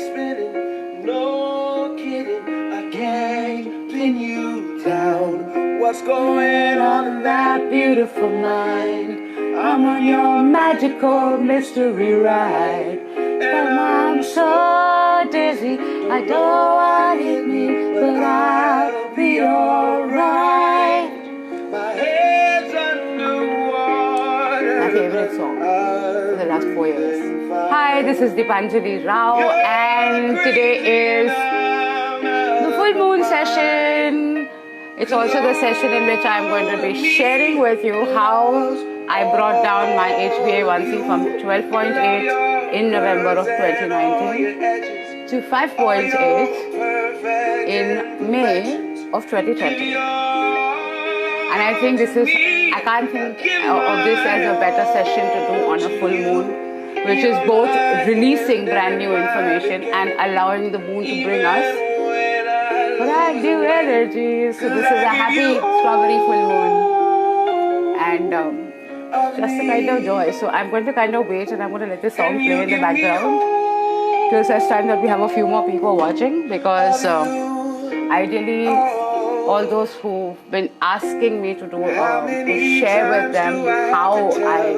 spinning, no kidding, I can't pin you down. What's going on in that beautiful mind? I'm on your magical mystery ride, and I'm so dizzy, I don't want to hit me, but I'll be alright. My head's underwater. My favorite song for the last 4 years. Hi, this is Deepanjali Rao, and today is the full moon session. It's also the session in which I'm going to be sharing with you how I brought down my HbA1c from 12.8 in November of 2019 to 5.8 in May of 2020. And I think I can't think of this as a better session to do on a full moon, which is both releasing brand new information and allowing the moon to bring us brand new energy. So this is a happy strawberry full moon and just a kind of joy. So I'm going to kind of wait and I'm going to let this song play in the background till such time that we have a few more people watching, because ideally all those who've been asking me to do to share with them how I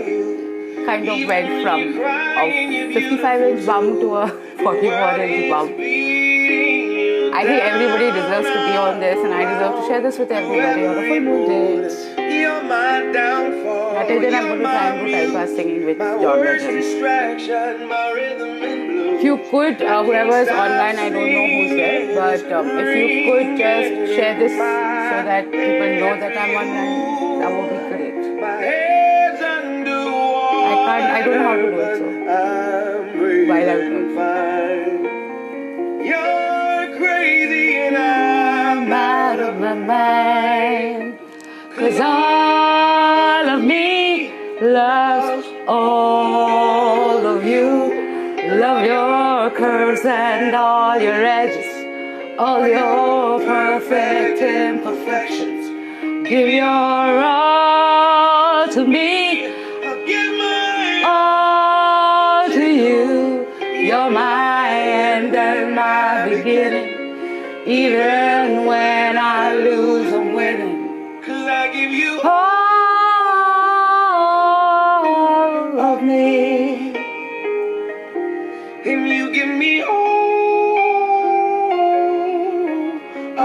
kind of went from a 55-inch bum to a 44-inch bum. I think everybody deserves to be on this, and I deserve to share this with everybody on a full moon day. Until then, I'm going to try and do time pass singing with John Legend. If you could, whoever is online, I don't know who's there, but if you could just share this so that people know that I'm online, that would be great. I don't know how to do it, so while I'm doing it. You're crazy and I'm out of my mind, 'cause all of me loves all of you. Love your curves and all your edges, all your perfect imperfections. Give your all to me, I'll give my all to you. You're my end and my beginning. Even when I lose, I'm winning, 'cause I give you all of me, and you give me all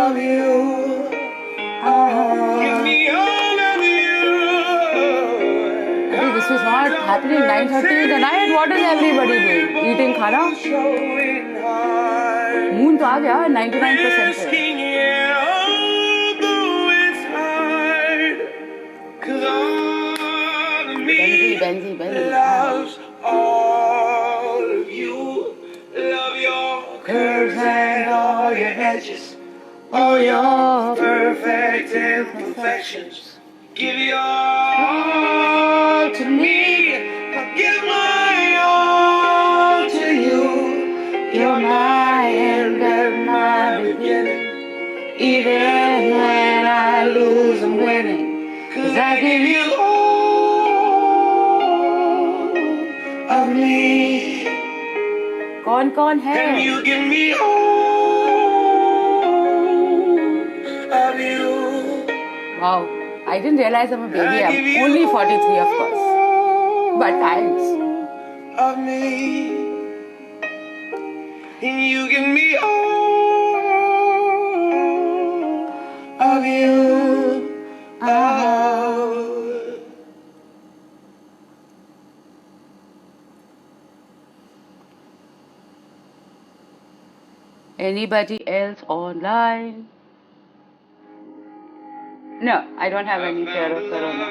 of you. Give me all of you. Hey, this is not happening 9:30 in the night. What is everybody doing? Eating khana? Moon to aa gaya, 99% pe. Benzi. Loves all of you. Love your curves and all your edges, all your perfect imperfections. Give your all to me, I'll give my all to you. You're my end and my beginning. Even when I lose, I'm winning, 'cause I give you all of me, कौन है? and you give me all of you. Wow, I didn't realize I'm a baby. I'm only 43, of course. But thanks. Of me, and you give me all of you. Anybody else online? No, I don't have any fear of corona.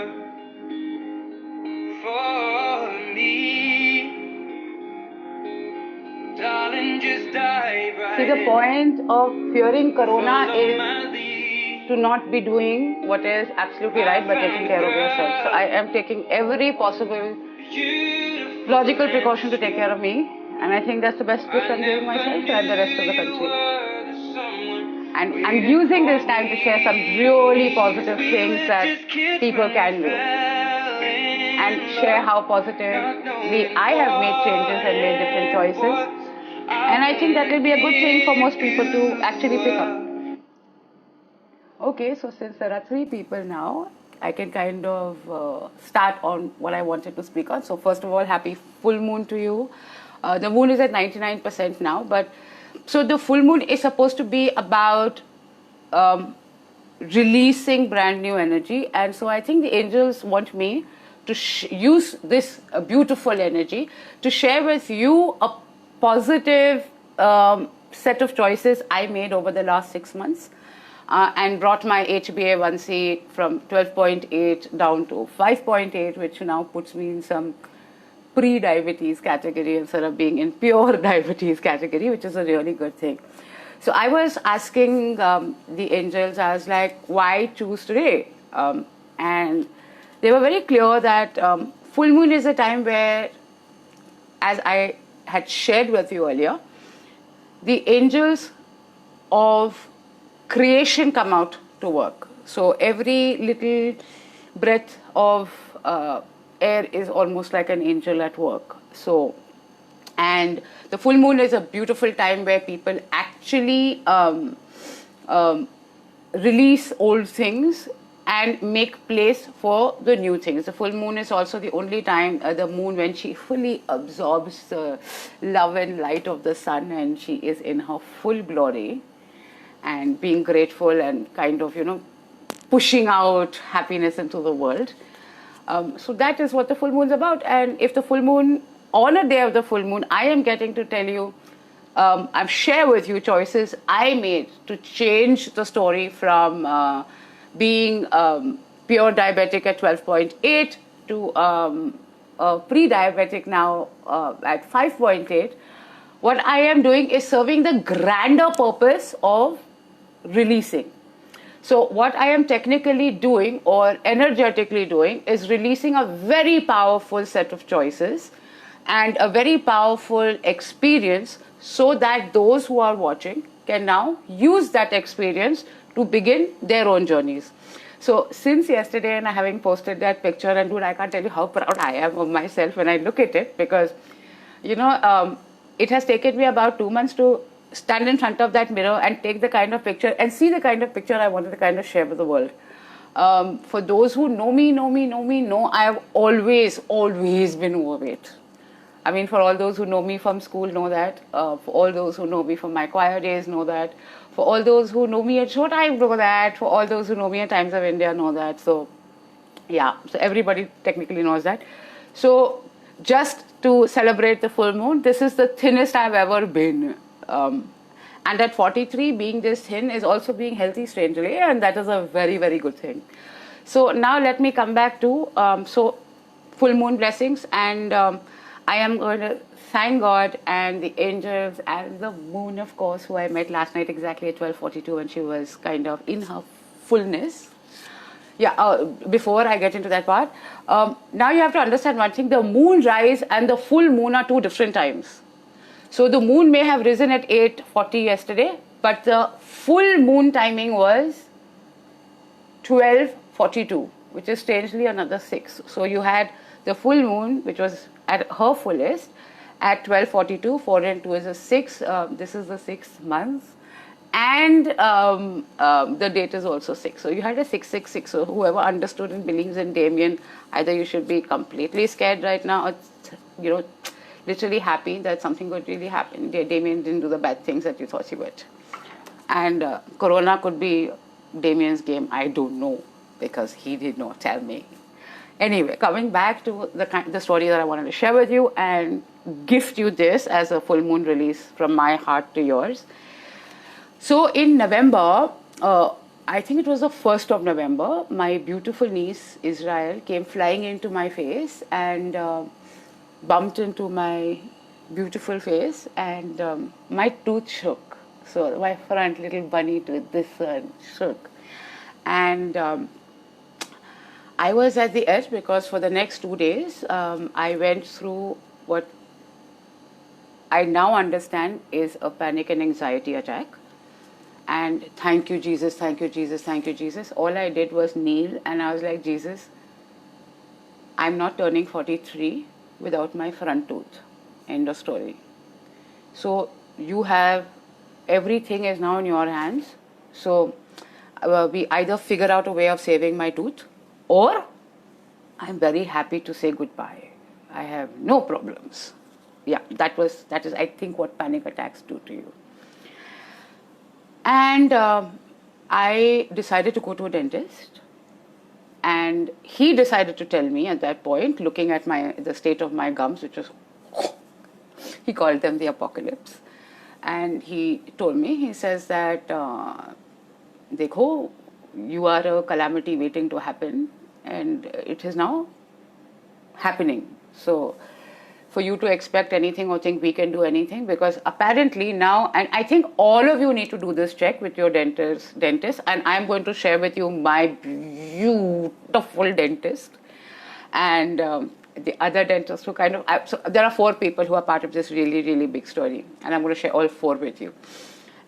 For me, darling, just dive right See, the point of fearing corona is to not be doing what is absolutely right, but taking care of yourself. So I am taking every possible logical precaution to take care of me, and I think that's the best gift I'm giving myself and the rest of the country. And I'm using this time to share some really positive things that people can do, and share how positively I have made changes and made different choices, And I think that will be a good thing for most people to actually pick up. Okay, so since there are three people now, I can kind of start on what I wanted to speak on. So first of all, happy full moon to you. The moon is at 99% now, but so the full moon is supposed to be about releasing brand new energy, and so I think the angels want me to use this beautiful energy to share with you a positive set of choices I made over the last 6 months. And brought my HbA1c from 12.8 down to 5.8, which now puts me in some pre-diabetes category instead of being in pure diabetes category, which is a really good thing. So I was asking the angels, I was like, why choose today? And they were very clear that full moon is a time where, as I had shared with you earlier, the angels of creation come out to work. So every little breath of air is almost like an angel at work. So, and the full moon is a beautiful time where people actually release old things and make place for the new things. The full moon is also the only time, the moon, when she fully absorbs the love and light of the sun and she is in her full glory and being grateful and kind of, pushing out happiness into the world. So that is what the full moon is about. And if the full moon, on a day of the full moon, I am getting to tell you, I've shared with you choices I made to change the story from being pure diabetic at 12.8 to pre-diabetic now at 5.8. What I am doing is serving the grander purpose of releasing. So what I am technically doing or energetically doing is releasing a very powerful set of choices and a very powerful experience so that those who are watching can now use that experience to begin their own journeys. So since yesterday, and having posted that picture, and dude, I can't tell you how proud I am of myself when I look at it, because it has taken me about 2 months to stand in front of that mirror and take the kind of picture and see the kind of picture I wanted to kind of share with the world. For those who know me, I have always been overweight. I mean, for all those who know me from school, know that. For all those who know me from my choir days, know that. For all those who know me at Showtime, know that. For all those who know me at Times of India, know that. So, yeah, so everybody technically knows that. So, just to celebrate the full moon, this is the thinnest I've ever been. And at 43, being this thin is also being healthy, strangely, and that is a very, very good thing. So now let me come back to full moon blessings, and I am going to thank God and the angels and the moon, of course, who I met last night exactly at 12:42 when she was kind of in her fullness. Yeah, before I get into that part, now you have to understand one thing: the moon rise and the full moon are two different times. So the moon may have risen at 8:40 yesterday, but the full moon timing was 12:42, which is strangely another 6. So you had the full moon, which was at her fullest, at 12:42. 4 and 2 is a 6. This is the 6th month. And the date is also 6. So you had a 666. So whoever understood and believes in Damien, either you should be completely scared right now or, literally happy that something would really happen. Damien didn't do the bad things that you thought he would. And Corona could be Damien's game. I don't know, because he did not tell me. Anyway, coming back to the story that I wanted to share with you and gift you this as a full moon release from my heart to yours. So in November, I think it was the 1st of November, my beautiful niece, Israel, came flying into my face and bumped into my beautiful face, and my tooth shook. So my front little bunny tooth, this one, shook. And I was at the edge, because for the next 2 days, I went through what I now understand is a panic and anxiety attack. And thank you, Jesus, thank you, Jesus, thank you, Jesus. All I did was kneel, and I was like, Jesus, I'm not turning 43 without my front tooth. End of story. So you have everything is now in your hands. So we either figure out a way of saving my tooth, or I'm very happy to say goodbye. I have no problems. Yeah, that is I think what panic attacks do to you. And I decided to go to a dentist, and he decided to tell me at that point, looking at the state of my gums, which was he called them the apocalypse, and he told me, he says that देखो, you are a calamity waiting to happen, and it is now happening. So for you to expect anything or think we can do anything, because apparently now, and I think all of you need to do this check with your dentist, and I'm going to share with you my beautiful dentist and the other dentist who kind of, so there are 4 people who are part of this really, really big story, and I'm going to share all 4 with you.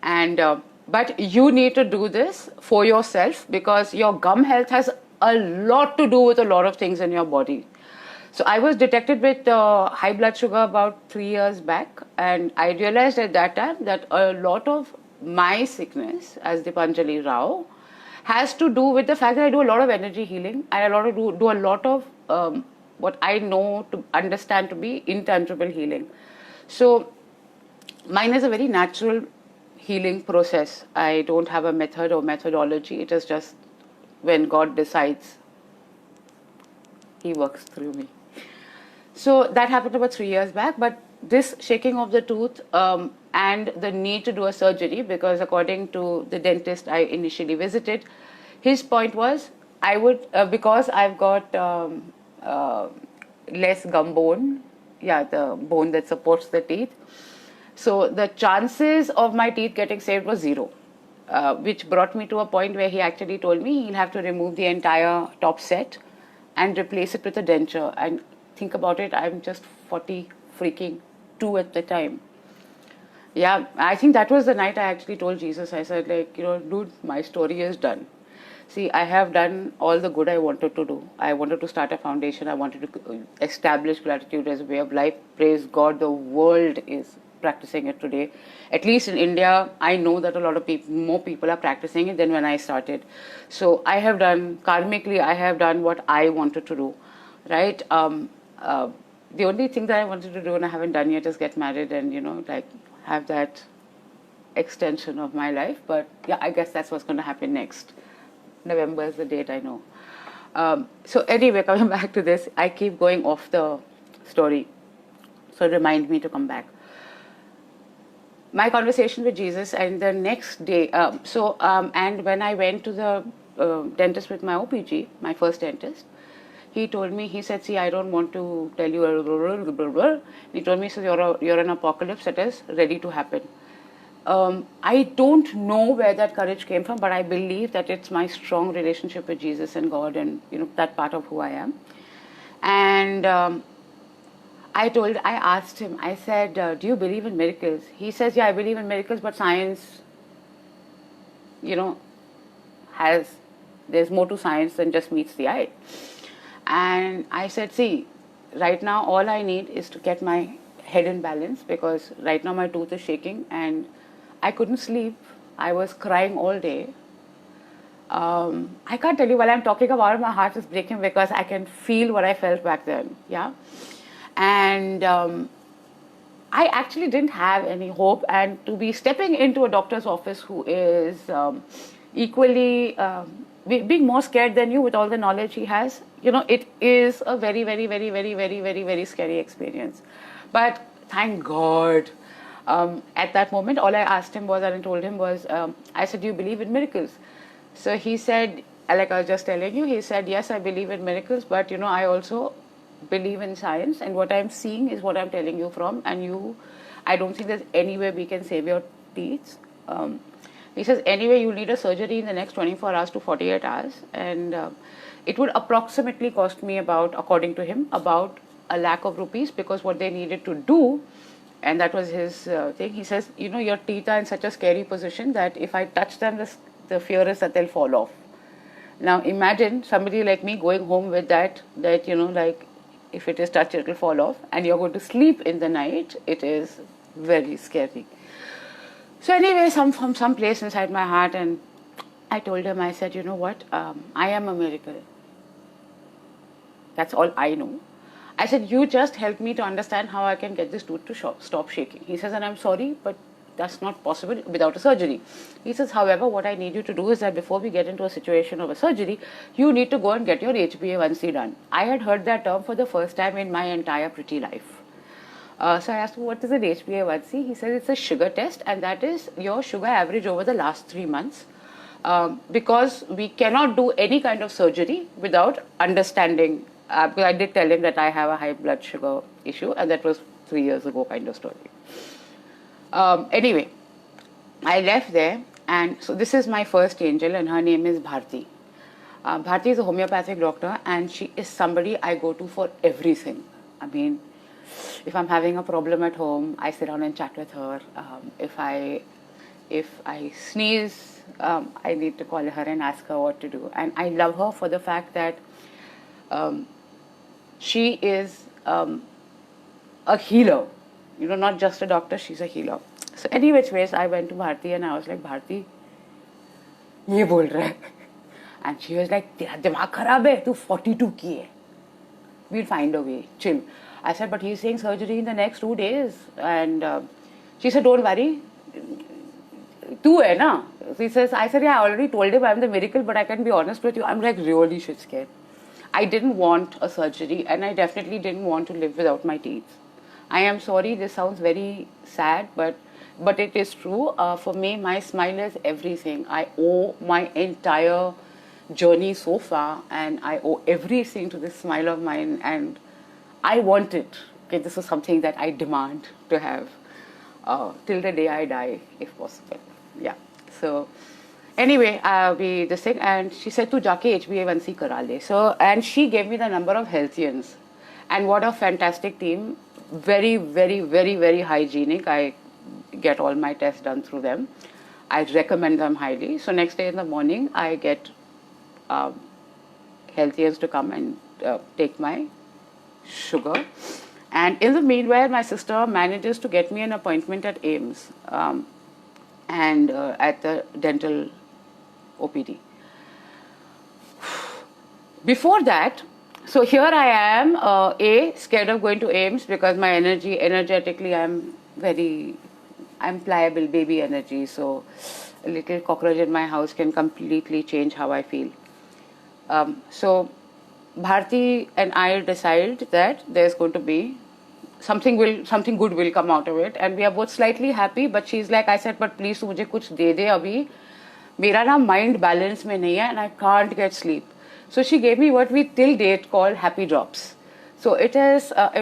And but you need to do this for yourself, because your gum health has a lot to do with a lot of things in your body. So I was detected with high blood sugar about 3 years back, and I realized at that time that a lot of my sickness as Dipanjali Rao has to do with the fact that I do a lot of energy healing, and I do a lot of what I know to understand to be intangible healing. So mine is a very natural healing process. I don't have a method or methodology. It is just when God decides, He works through me. So that happened about 3 years back. But this shaking of the tooth and the need to do a surgery, because according to the dentist I initially visited, his point was I would, because I've got less gum bone, the bone that supports the teeth. So the chances of my teeth getting saved was 0. Which brought me to a point where he actually told me he'll have to remove the entire top set and replace it with a denture. And think about it, I'm just 40 freaking 2 at the time. Yeah, I think that was the night I actually told Jesus, I said, like, dude, my story is done. See, I have done all the good I wanted to do. I wanted to start a foundation. I wanted to establish gratitude as a way of life. Praise God, the world is practicing it today. At least in India, I know that a lot of more people are practicing it than when I started. So I have done, karmically, I have done what I wanted to do, right? The only thing that I wanted to do and I haven't done yet is get married and, have that extension of my life. But yeah, I guess that's what's going to happen next. November is the date, I know. So anyway, coming back to this, I keep going off the story. So remind me to come back. My conversation with Jesus, and the next day, and when I went to the dentist with my OPG, my first dentist, he told me, he said, see, I don't want to tell you, blah, blah, blah. He told me, so you're an apocalypse that is ready to happen. I don't know where that courage came from, but I believe that it's my strong relationship with Jesus and God, and that part of who I am. And I asked him, I said, do you believe in miracles? He says, yeah, I believe in miracles, but science, there's more to science than just meets the eye. And I said, see, right now all I need is to get my head in balance, because right now my tooth is shaking and I couldn't sleep. I was crying all day. I can't tell you, while I'm talking about it, my heart is breaking because I can feel what I felt back then. Yeah. And I actually didn't have any hope. And to be stepping into a doctor's office who is equally being more scared than you with all the knowledge he has, it is a very, very, very, very, very, very, very scary experience. But thank God. At that moment, all I asked him was, and I told him was, I said, do you believe in miracles? So he said, like I was just telling you, he said, yes, I believe in miracles, but I also believe in science, and what I'm seeing is what I'm telling you from, and I don't think there's any way we can save your teeth. He says, anyway, you'll need a surgery in the next 24 hours to 48 hours, and it would approximately cost me according to him, about 1 lakh of rupees, because what they needed to do, and that was his thing, he says, your teeth are in such a scary position that if I touch them, the fear is that they'll fall off. Now imagine somebody like me going home with that like, if it is touched, it will fall off, and you're going to sleep in the night. It is very scary. So anyway, from some place inside my heart, and I told him, I said, you know what, I am a miracle. That's all I know. I said, you just help me to understand how I can get this tooth to stop shaking. He says, and I'm sorry, but that's not possible without a surgery. He says, however, what I need you to do is that before we get into a situation of a surgery, you need to go and get your HbA1c done. I had heard that term for the first time in my entire pretty life. So I asked him, what is an HbA1c? He said, it's a sugar test, and that is your sugar average over the last 3 months. Because we cannot do any kind of surgery without understanding. Because I did tell him that I have a high blood sugar issue, and that was 3 years ago kind of story. Anyway, I left there, and so this is my first angel, and her name is Bharti. Bharti is a homeopathic doctor, and she is somebody I go to for everything. I mean, if I'm having a problem at home, I sit down and chat with her. If I sneeze, I need to call her and ask her what to do. And I love her for the fact that she is a healer. You know, not just a doctor, she's a healer. So any which ways, I went to Bharti and I was like, Bharti, ये बोल रहा है. And she was like, तेरा दिमाग खराब है, तू 42 की है. We'll find a way, chill. I said, but he's saying surgery in the next 2 days. And she said, don't worry, tu hai na? He says, I said, yeah, I already told him I'm the miracle, but I can be honest with you, I'm like really shit scared. I didn't want a surgery, and I definitely didn't want to live without my teeth. I am sorry, this sounds very sad, but it is true. For me, my smile is everything. I owe my entire journey so far, and I owe everything to this smile of mine, and I want it. Okay, this is something that I demand to have till the day I die, if possible. Yeah. So anyway, we this thing, and she said, "Tu jaake HbA1c kara le." So, and she gave me the number of Healthians, and what a fantastic team. Very, very, very, very hygienic. I get all my tests done through them. I recommend them highly. So next day in the morning, I get Healthians to come and take my sugar. And in the meanwhile, my sister manages to get me an appointment at AIIMS and at the dental OPD. Before that, so here I am, scared of going to AIIMS because my energetically, I'm pliable, baby energy. So a little cockroach in my house can completely change how I feel. So Bharti and I decide that there's going to be something good will come out of it, and we are both slightly happy. But she's like, I said, but please, तू मुझे कुछ दे दे अभी. मेरा ना mind balance में नहीं है, and I can't get sleep. So she gave me what we till date call Happy Drops. So it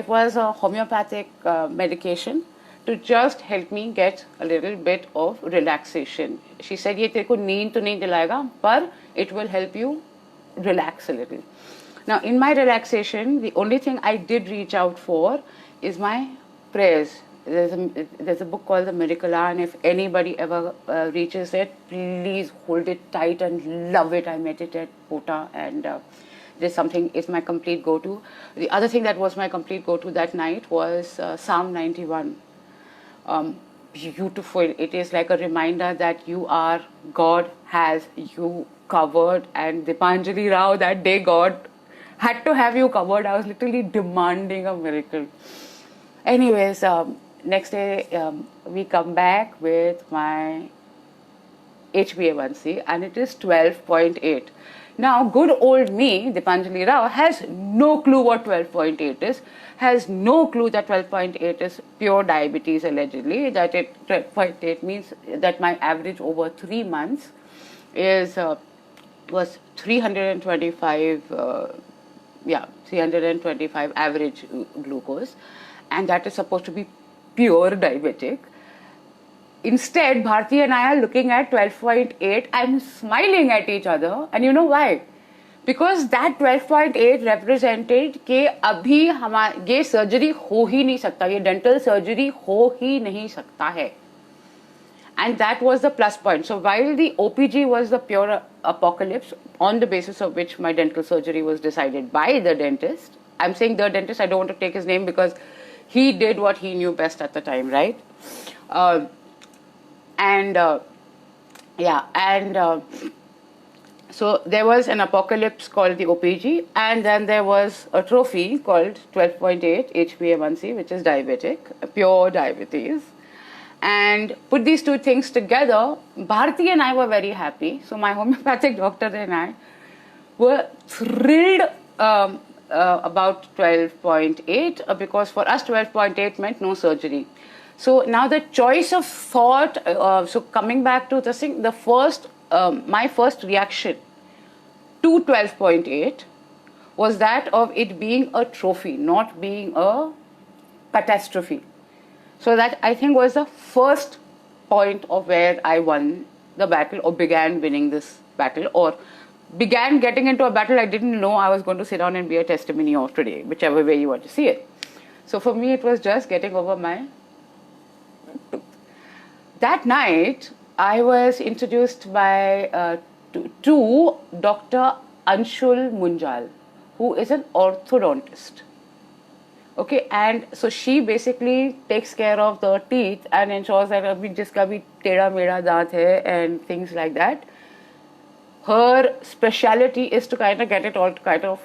was a homeopathic medication to just help me get a little bit of relaxation. She said, ये तेरे को नींद तो नहीं दिलाएगा, पर it will help you relax a little. Now, in my relaxation, the only thing I did reach out for is my prayers. There's a book called The Miracle Hour, and if anybody ever reaches it, please hold it tight and love it. I meditate, Pota, and there's something, it's my complete go-to. The other thing that was my complete go-to that night was Psalm 91. Beautiful. It is like a reminder that you are, God has you covered, and Dipanjali Rao, that day God had to have you covered. I was literally demanding a miracle. Anyways, next day we come back with my HbA1c, and it is 12.8. Now, good old me, Dipanjali Rao, has no clue what 12.8 is, has no clue that 12.8 is pure diabetes, allegedly, that 12.8 means that my average over 3 months was 325, 325 average glucose, and that is supposed to be pure diabetic. Instead, Bharti and I are looking at 12.8 and smiling at each other. And you know why? Because that 12.8 represented कि अभी ये surgery हो ही नहीं सकता, ये dental surgery हो ही नहीं सकता है. And that was the plus point. So while the OPG was the pure apocalypse, on the basis of which my dental surgery was decided by the dentist, I'm saying the dentist, I don't want to take his name because he did what he knew best at the time, right? And And so there was an apocalypse called the OPG, and then there was a trophy called 12.8 HbA1c, which is diabetic, pure diabetes. And put these two things together, Bharti and I were very happy. So my homeopathic doctor and I were thrilled about 12.8 because for us 12.8 meant no surgery. So now the choice of thought, so coming back to the thing, my first reaction to 12.8 was that of it being a trophy, not being a catastrophe. So that I think was the first point of where I won the battle or began winning this battle or began getting into a battle I didn't know I was going to sit down and be a testimony of today, whichever way you want to see it. So for me it was just getting over my tooth. That night I was introduced by to Dr. Anshul Munjal, who is an orthodontist. Okay, and so she basically takes care of the teeth and ensures that abhi jiska bhi teda meda daant hai and things like that. Her speciality is to kind of get it all kind of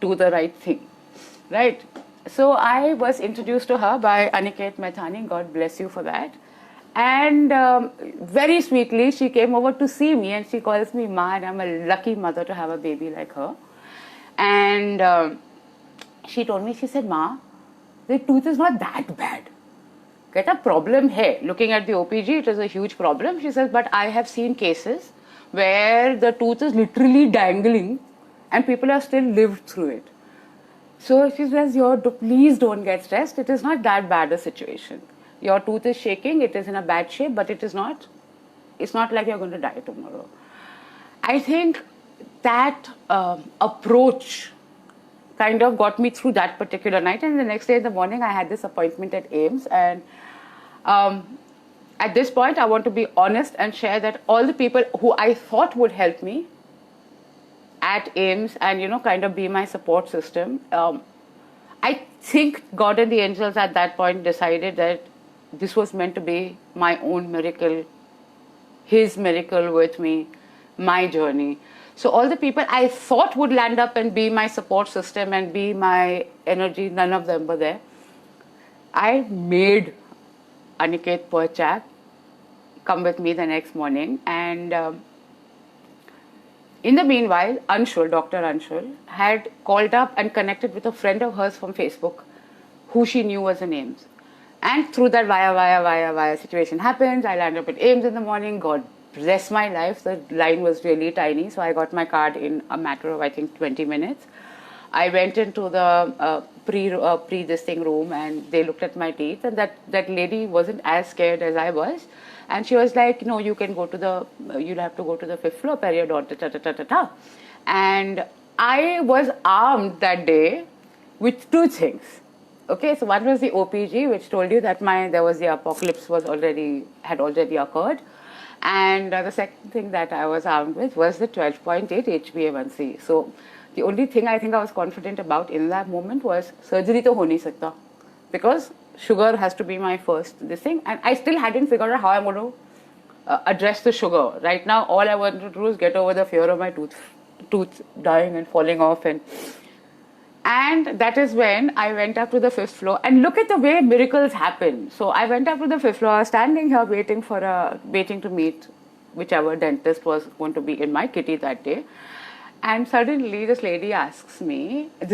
do the right thing, right? So I was introduced to her by Aniket Mehthani, God bless you for that. And very sweetly she came over to see me and she calls me Ma, and I'm a lucky mother to have a baby like her. And she told me, she said, Ma, the tooth is not that bad. Get a problem hai. Looking at the OPG, it is a huge problem. She says, but I have seen cases where the tooth is literally dangling and people have still lived through it. So she says, please don't get stressed. It is not that bad a situation. Your tooth is shaking, it is in a bad shape, but it's not like you're going to die tomorrow. I think that approach kind of got me through that particular night, and the next day in the morning I had this appointment at AIIMS, and at this point I want to be honest and share that all the people who I thought would help me at AIIMS and kind of be my support system, I think God and the angels at that point decided that this was meant to be my own miracle, His miracle with me, my journey. So all the people I thought would land up and be my support system and be my energy, none of them were there. I made Aniket, poor chap, come with me the next morning, and in the meanwhile, Anshul, Dr. Anshul, had called up and connected with a friend of hers from Facebook who she knew was in AIIMS. And through that via situation happens, I landed up at AIIMS in the morning. God bless my life, the line was really tiny, so I got my card in a matter of, I think, 20 minutes. I went into the pre-this-thing room and they looked at my teeth, and that lady wasn't as scared as I was. And she was like, no, you can go to you'll have to go to the 5th floor, periodontist, And I was armed that day with two things. Okay, so one was the OPG, which told you that the apocalypse had already occurred. And the second thing that I was armed with was the 12.8 HbA1c. So the only thing I think I was confident about in that moment was surgery to ho nahi sakta, because sugar has to be my first thing, and I still hadn't figured out how I'm going to address the sugar. Right now, all I want to do is get over the fear of my tooth dying and falling off, and that is when I went up to the 5th floor, and look at the way miracles happen. So I went up to the 5th floor, standing here waiting to meet whichever dentist was going to be in my kitty that day. And suddenly this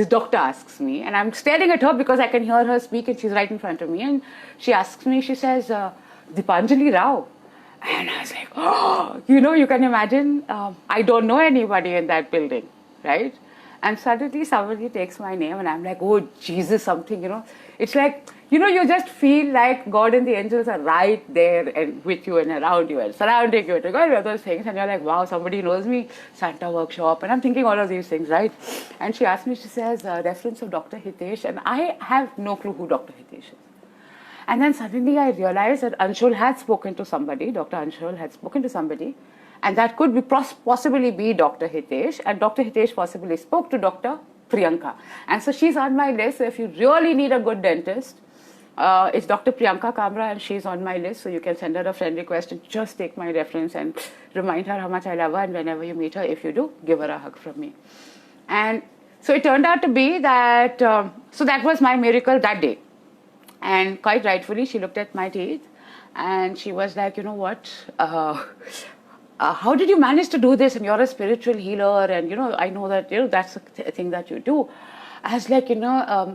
doctor asks me, and I'm staring at her because I can hear her speak and she's right in front of me. And she asks me, she says, Dipanjali Rao. And I was like, oh, you can imagine, I don't know anybody in that building, right? And suddenly somebody takes my name and I'm like, oh, Jesus, something, It's like, you just feel like God and the angels are right there and with you and around you and surrounding you and all those things. And you're like, wow, somebody knows me, Santa workshop. And I'm thinking all of these things, right? And she asked me, she says, reference of Dr. Hitesh. And I have no clue who Dr. Hitesh is. And then suddenly I realized that Anshul had spoken to somebody, Dr. Anshul had spoken to somebody, and that could be possibly be Dr. Hitesh, and Dr. Hitesh possibly spoke to Dr. Priyanka. And so she's on my list. So if you really need a good dentist, It's Dr. Priyanka Kamra, and she's on my list, so you can send her a friend request and just take my reference and remind her how much I love her. And whenever you meet her, if you do, give her a hug from me. And so it turned out to be that, so that was my miracle that day. And quite rightfully, she looked at my teeth and she was like, you know what? How did you manage to do this? And you're a spiritual healer, and I know that that's a thing that you do. I was like,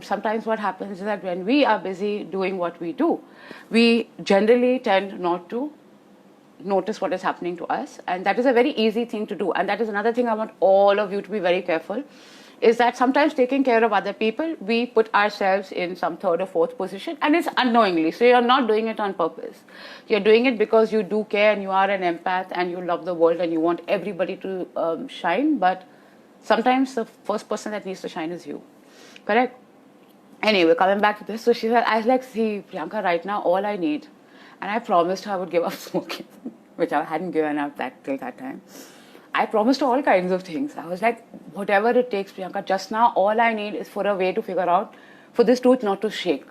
sometimes what happens is that when we are busy doing what we do, we generally tend not to notice what is happening to us, and that is a very easy thing to do. And that is another thing I want all of you to be very careful, is that sometimes taking care of other people, we put ourselves in some third or fourth position, and it's unknowingly. So you're not doing it on purpose. You're doing it because you do care and you are an empath and you love the world and you want everybody to shine. But sometimes the first person that needs to shine is you. Correct? Anyway, coming back to this, so she said, I was like, see, Priyanka, right now all I need, and I promised her I would give up smoking, which I hadn't given up till that time. I promised her all kinds of things. I was like, whatever it takes, Priyanka, just now all I need is for a way to figure out for this tooth not to shake.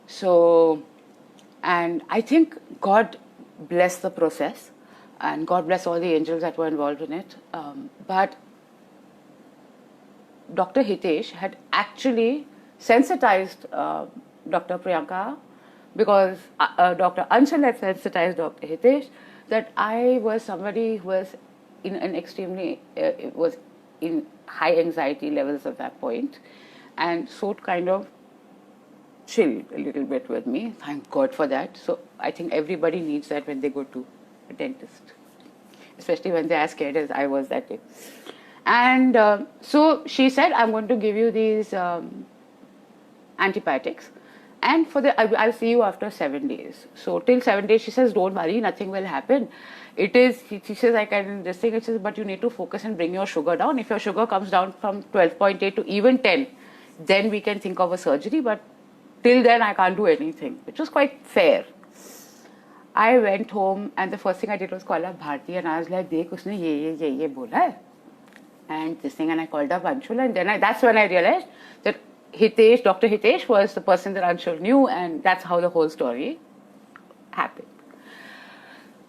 So, and I think God bless the process, and God bless all the angels that were involved in it. But Dr. Hitesh had actually sensitized Dr. Priyanka, because Dr. Anshul had sensitized Dr. Hitesh that I was somebody who was in an extremely, was in high anxiety levels at that point, and so it kind of chilled a little bit with me. Thank God for that. So I think everybody needs that when they go to a dentist, especially when they are scared as I was that day. And so she said, I'm going to give you these antibiotics, and I'll see you after 7 days. So till 7 days, she says, don't worry, nothing will happen. It is, she says, I can this thing. It says, but you need to focus and bring your sugar down. If your sugar comes down from 12.8 to even 10, then we can think of a surgery. But till then, I can't do anything, which was quite fair. I went home, and the first thing I did was call up Bharti, and I was like, Dekh, usne ye bola hai. And this thing, and I called up Anshul, and then that's when I realized that Hitesh, Dr. Hitesh was the person that Anshul knew, and that's how the whole story happened.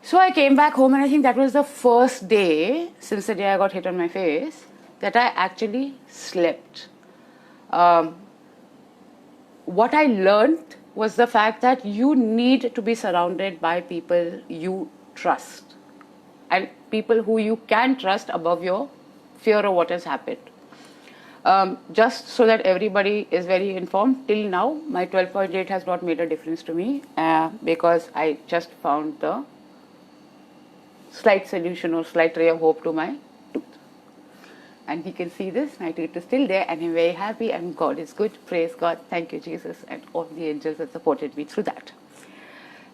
So I came back home, and I think that was the first day since the day I got hit on my face that I actually slept. What I learned was the fact that you need to be surrounded by people you trust, and people who you can trust above your fear of what has happened. Just so that everybody is very informed, till now my 12.8 has not made a difference to me, because I just found the slight solution or slight ray of hope to my tooth. And he can see this, my tooth is still there, and I'm very happy, and God is good. Praise God, thank you Jesus, and all the angels that supported me through that.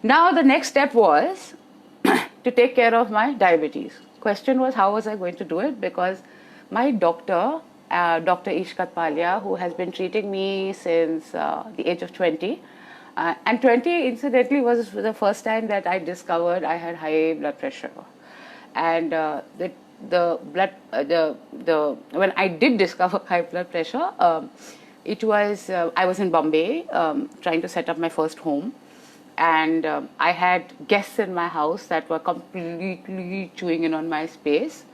Now the next step was to take care of my diabetes. Question was, how was I going to do it? Because my doctor, Dr. Ishkat Palia, who has been treating me since the age of 20, and 20 incidentally was the first time that I discovered I had high blood pressure. And when I did discover high blood pressure, it was I was in Bombay trying to set up my first home, and I had guests in my house that were completely chewing in on my space.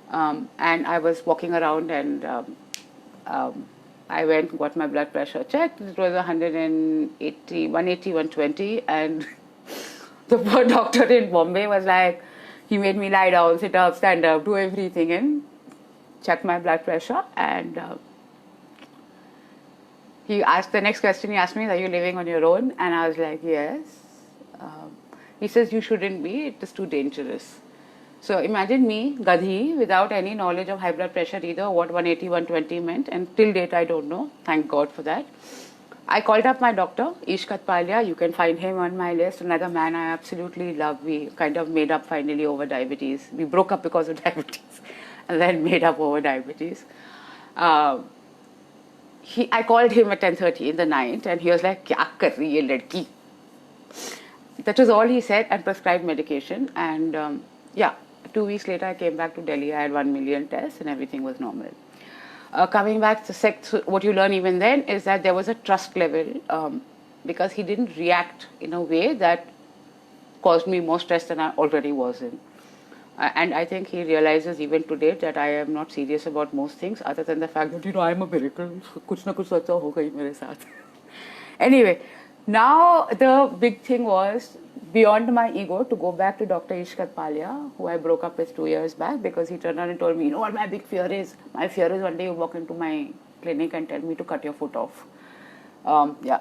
And I was walking around, and I went and got my blood pressure checked. It was 180, 120, and the poor doctor in Bombay was like, he made me lie down, sit up, stand up, do everything, and check my blood pressure. And he asked, the next question he asked me, are you living on your own? And I was like, yes. He says, you shouldn't be, it is too dangerous. So imagine me, Gadhi, without any knowledge of high blood pressure either, what 180, 120 meant, and till date I don't know. Thank God for that. I called up my doctor, Ishkat Palia. You can find him on my list. Another man I absolutely love. We kind of made up finally over diabetes. We broke up because of diabetes, and then made up over diabetes. I called him at 10:30 in the night, and he was like, "Kya kar rahi hai ladki?" That was all he said, and prescribed medication. And 2 weeks later, I came back to Delhi. I had 1 million tests, and everything was normal. Coming back to what you learn even then is that there was a trust level because he didn't react in a way that caused me more stress than I already was in. And I think he realizes even today that I am not serious about most things other than the fact that, I am a miracle. Kuch na kuch acha hoga hi mere saath. Anyway, now the big thing was, beyond my ego, to go back to Dr. Ishkat Palia, who I broke up with 2 years back, because he turned around and told me, you know what my big fear is? My fear is one day you walk into my clinic and tell me to cut your foot off.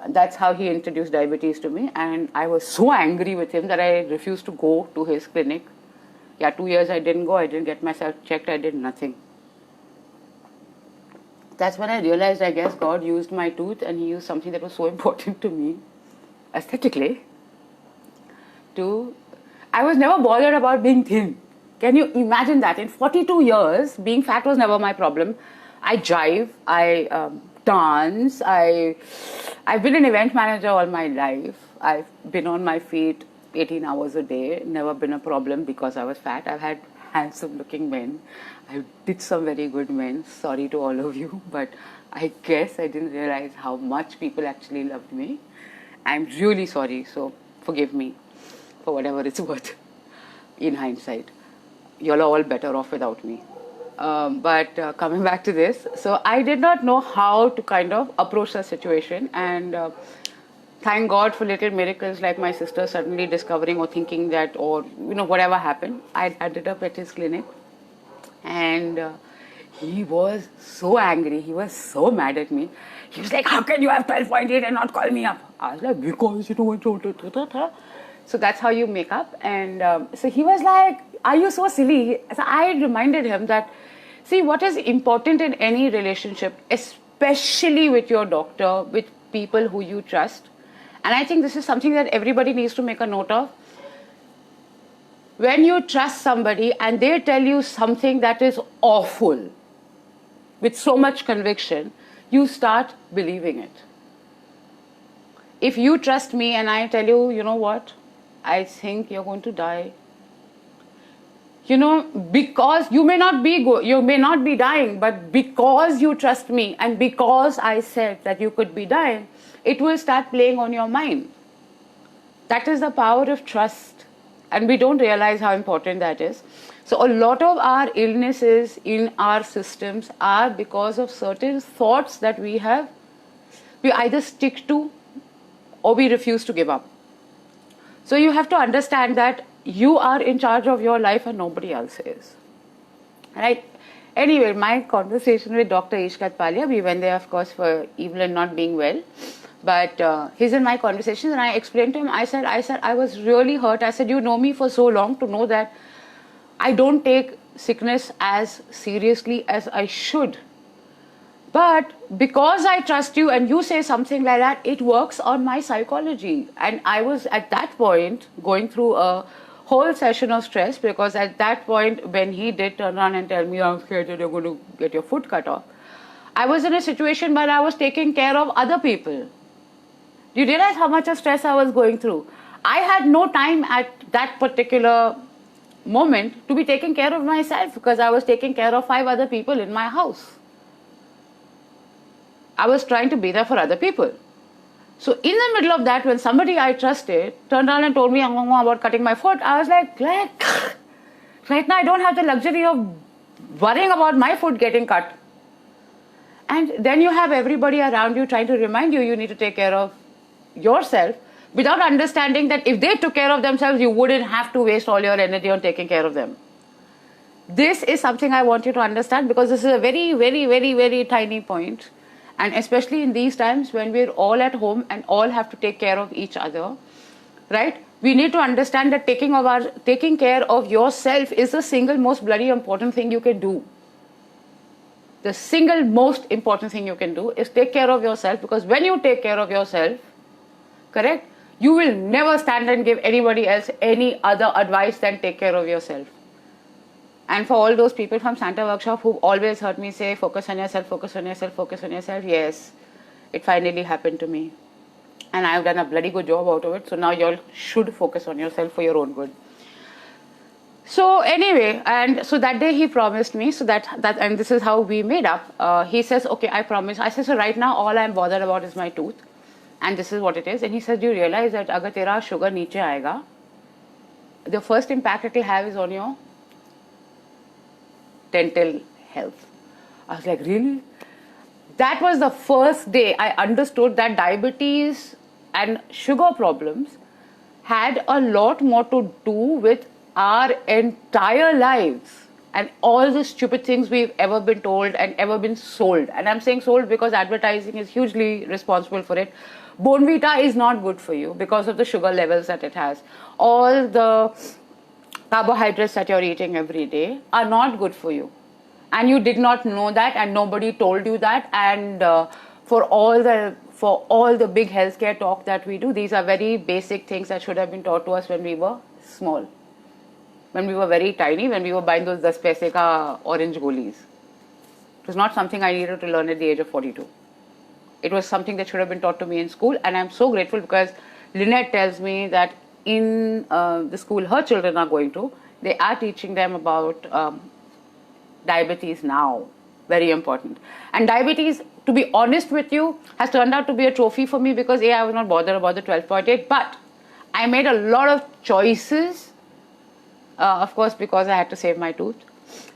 That's how he introduced diabetes to me, and I was so angry with him that I refused to go to his clinic. 2 years I didn't go, I didn't get myself checked, I did nothing. That's when I realized, I guess, God used my tooth, and he used something that was so important to me, aesthetically, I was never bothered about being thin. Can you imagine that? In 42 years, being fat was never my problem. I jive, I dance, I've been an event manager all my life. I've been on my feet 18 hours a day, never been a problem because I was fat. I've had handsome looking men. I did some very good men. Sorry to all of you, but I guess I didn't realize how much people actually loved me. I'm really sorry, so forgive me for whatever it's worth in hindsight. You're all better off without me. But coming back to this, so I did not know how to kind of approach the situation, and thank God for little miracles like my sister suddenly discovering or thinking that, or whatever happened. I ended up at his clinic, and he was so angry. He was so mad at me. He was like, how can you have 12.8 and not call me up? I was like, because so that's how you make up. And so he was like, are you so silly? So I reminded him that, see, what is important in any relationship, especially with your doctor, with people who you trust, and I think this is something that everybody needs to make a note of. When you trust somebody and they tell you something that is awful, with so much conviction, you start believing it. If you trust me and I tell you, you know what, I think you're going to die. Because you may not be dying, but because you trust me and because I said that you could be dying, it will start playing on your mind. That is the power of trust, and we don't realize how important that is. So a lot of our illnesses in our systems are because of certain thoughts that we either stick to or we refuse to give up. So you have to understand that you are in charge of your life and nobody else is. Right? Anyway, my conversation with Dr. Ishkat Palia, we went there, of course, for Evelyn not being well. But he's in my conversations, and I explained to him, I said, I was really hurt. I said, you know me for so long to know that I don't take sickness as seriously as I should. But because I trust you and you say something like that, it works on my psychology. And I was at that point going through a whole session of stress, because at that point when he did turn around and tell me, I'm scared that you're going to get your foot cut off, I was in a situation where I was taking care of other people. Do you realize how much of stress I was going through? I had no time at that particular moment to be taking care of myself, because I was taking care of 5 other people in my house. I was trying to be there for other people. So in the middle of that, when somebody I trusted turned around and told me about cutting my foot, I was like, right now I don't have the luxury of worrying about my foot getting cut. And then you have everybody around you trying to remind you, you need to take care of yourself, without understanding that if they took care of themselves, you wouldn't have to waste all your energy on taking care of them. This is something I want you to understand, because this is a very, very, very, very tiny point. And especially in these times when we're all at home and all have to take care of each other, right? We need to understand that taking care of yourself is the single most bloody important thing you can do. The single most important thing you can do is take care of yourself, because when you take care of yourself, correct, you will never stand and give anybody else any other advice than take care of yourself. And for all those people from Santa Workshop who always heard me say, focus on yourself, focus on yourself, focus on yourself, yes, it finally happened to me. And I've done a bloody good job out of it. So now you all should focus on yourself for your own good. So anyway, and so that day he promised me, so that and this is how we made up. He says, okay, I promise. I said, so right now all I'm bothered about is my tooth. and this is what it is. And he said, do you realize that agar tera sugar niche aayega, the first impact it will have is on your dental health. I was like, really? That was the first day I understood that diabetes and sugar problems had a lot more to do with our entire lives and all the stupid things we've ever been told and ever been sold. And I'm saying sold because advertising is hugely responsible for it. Bournvita is not good for you because of the sugar levels that it has. All the carbohydrates that you're eating every day are not good for you. And you did not know that, and nobody told you that. And for all the big healthcare talk that we do, these are very basic things that should have been taught to us when we were small, when we were very tiny, when we were buying those 10 paise ka orange goalies. It was not something I needed to learn at the age of 42. It was something that should have been taught to me in school, and I'm so grateful because Lynette tells me that in the school her children are going to, they are teaching them about diabetes now. Very important. And diabetes, to be honest with you, has turned out to be a trophy for me because I was not bothered about the 12.8, but I made a lot of choices, of course, because I had to save my tooth.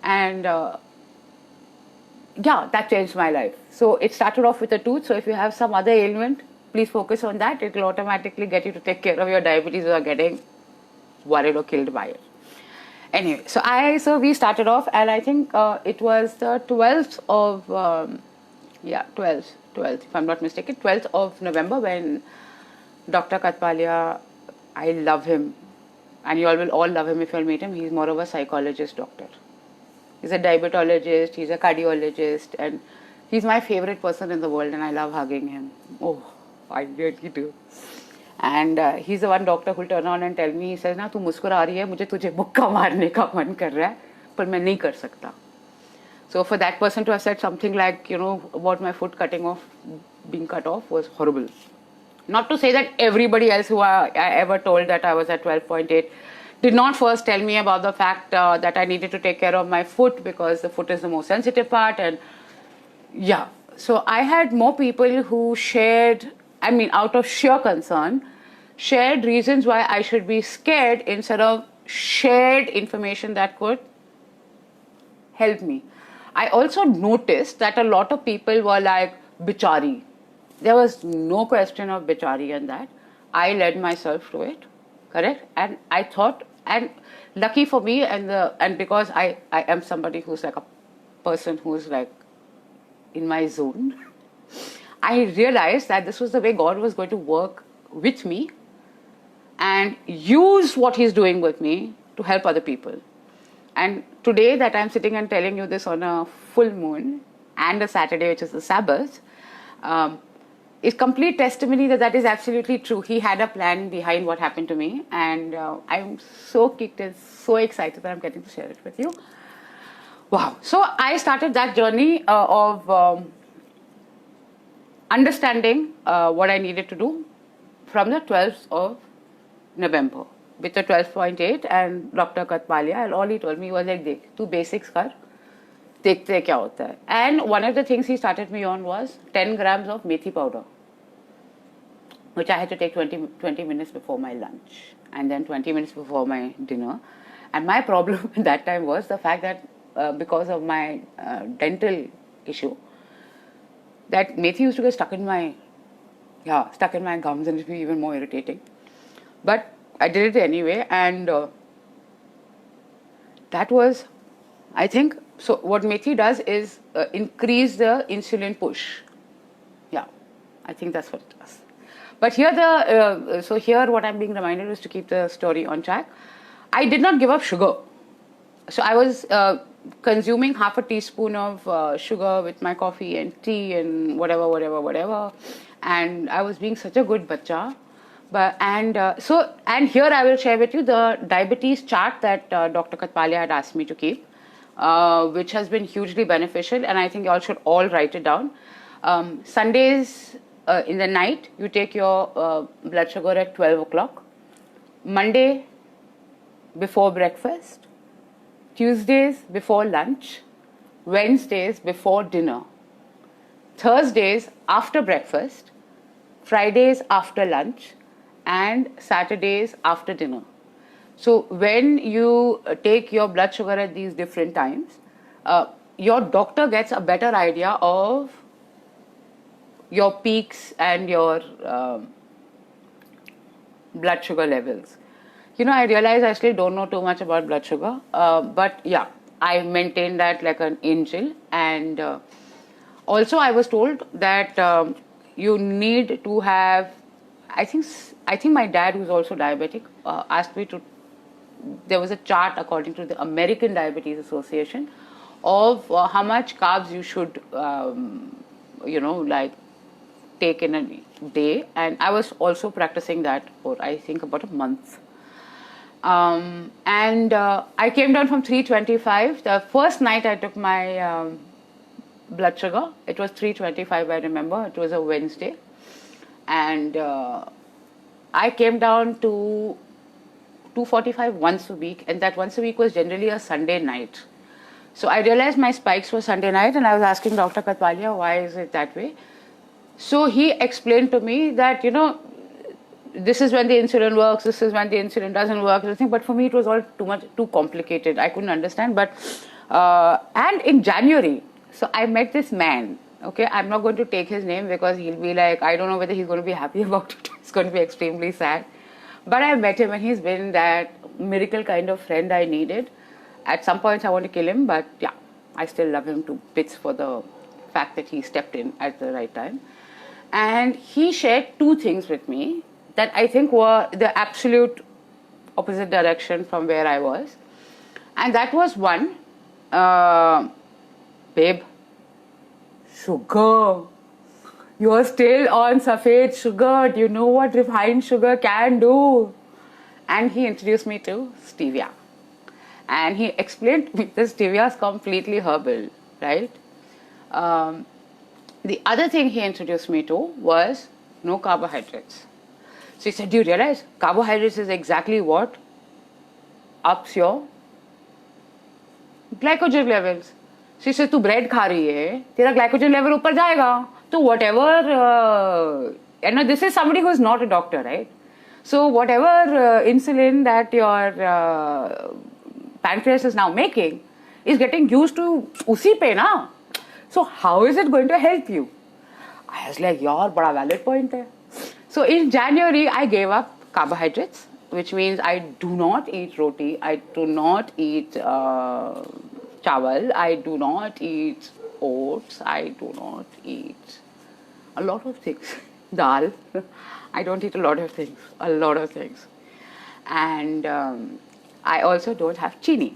And yeah, that changed my life. So it started off with a tooth. So if you have some other ailment, please focus on that. It will automatically get you to take care of your diabetes without getting worried or killed by it. Anyway, so we started off, and I think it was the 12th of 12th, if I'm not mistaken, 12th of November, when Dr. Katpalia, I love him, and you all will all love him if you'll meet him. He's more of a psychologist doctor. He's a diabetologist, he's a cardiologist, and he's my favorite person in the world, and I love hugging him. Oh, I really do. And he's the one doctor who'll turn around and tell me, he says, ना तू मुस्कुरा रही है, मुझे तुझे मुक्का मारने का मन कर रहा है, पर मैं नहीं कर सकता. So for that person to have said something like, about my foot being cut off was horrible. Not to say that everybody else who I ever told that I was at 12.8 did not first tell me about the fact that I needed to take care of my foot because the foot is the most sensitive part. And yeah, so I had more people who shared, out of sheer concern, shared reasons why I should be scared instead of shared information that could help me. I also noticed that a lot of people were like, bichari. There was no question of bichari in that. I led myself to it, correct? And I thought, and lucky for me, and because I am somebody who's like a person who's like in my zone, I realized that this was the way God was going to work with me and use what He's doing with me to help other people. And today that I'm sitting and telling you this on a full moon and a Saturday, which is the Sabbath, is complete testimony that is absolutely true. He had a plan behind what happened to me, and I'm so kicked and so excited that I'm getting to share it with you. Wow. So I started that journey of understanding what I needed to do from the 12th of November with the 12.8 and Dr. Katpalia, and all he told me was like, dekh, tu basics kar, dekhte kya hota hai. And one of the things he started me on was 10 grams of methi powder, which I had to take 20 minutes before my lunch and then 20 minutes before my dinner. And my problem at that time was the fact that because of my dental issue, that methi used to get stuck in my gums, and it would be even more irritating. But I did it anyway, and that was, I think, so what methi does is increase the insulin push. Yeah, I think that's what it does. But here here what I'm being reminded is to keep the story on track. I did not give up sugar. So I was consuming half a teaspoon of sugar with my coffee and tea and whatever. And I was being such a good bacha. And here I will share with you the diabetes chart that Dr. Katpalia had asked me to keep, which has been hugely beneficial, and I think you all should all write it down. Sundays in the night, you take your blood sugar at 12 o'clock. Monday, before breakfast. Tuesdays, before lunch. Wednesdays, before dinner. Thursdays, after breakfast. Fridays after lunch, and Saturdays after dinner. So when you take your blood sugar at these different times, your doctor gets a better idea of your peaks and your blood sugar levels. I realize I still don't know too much about blood sugar, but yeah, I maintain that like an angel. And also, I was told that you need to have. I think my dad, who's also diabetic, asked me to. There was a chart according to the American Diabetes Association of how much carbs you should, like take in a day, and I was also practicing that for I think about a month. And I came down from 325. The first night I took my blood sugar, it was 325. I remember it was a Wednesday, and I came down to 245 once a week, and that once a week was generally a Sunday night. So I realized my spikes were Sunday night, and I was asking Dr. Katwalia, why is it that way? So he explained to me that, this is when the insulin works, this is when the insulin doesn't work, everything. But for me, it was all too complicated. I couldn't understand. But and in January, so I met this man. Okay, I'm not going to take his name because he'll be like, I don't know whether he's going to be happy about it. It's going to be extremely sad. But I met him, and he's been that miracle kind of friend I needed. At some points, I want to kill him, but yeah, I still love him to bits for the fact that he stepped in at the right time. And he shared two things with me that I think were the absolute opposite direction from where I was. And that was one, babe, sugar. You're still on Safed sugar. Do you know what refined sugar can do? And he introduced me to stevia. And he explained to me that stevia is completely herbal, right? The other thing he introduced me to was no carbohydrates. So he said, do you realize carbohydrates is exactly what ups your glycogen levels? So he said, तू bread खा रही है, तेरा glycogen level ऊपर जाएगा. So whatever, this is somebody who is not a doctor, right? So whatever insulin that your pancreas is now making is getting used to usi pe na. So how is it going to help you? I was like, yaar, bada valid point hai. So in January, I gave up carbohydrates, which means I do not eat roti, I do not eat chawal, I do not eat oats, I do not eat a lot of things. Dal. I don't eat a lot of things. And I also don't have chini.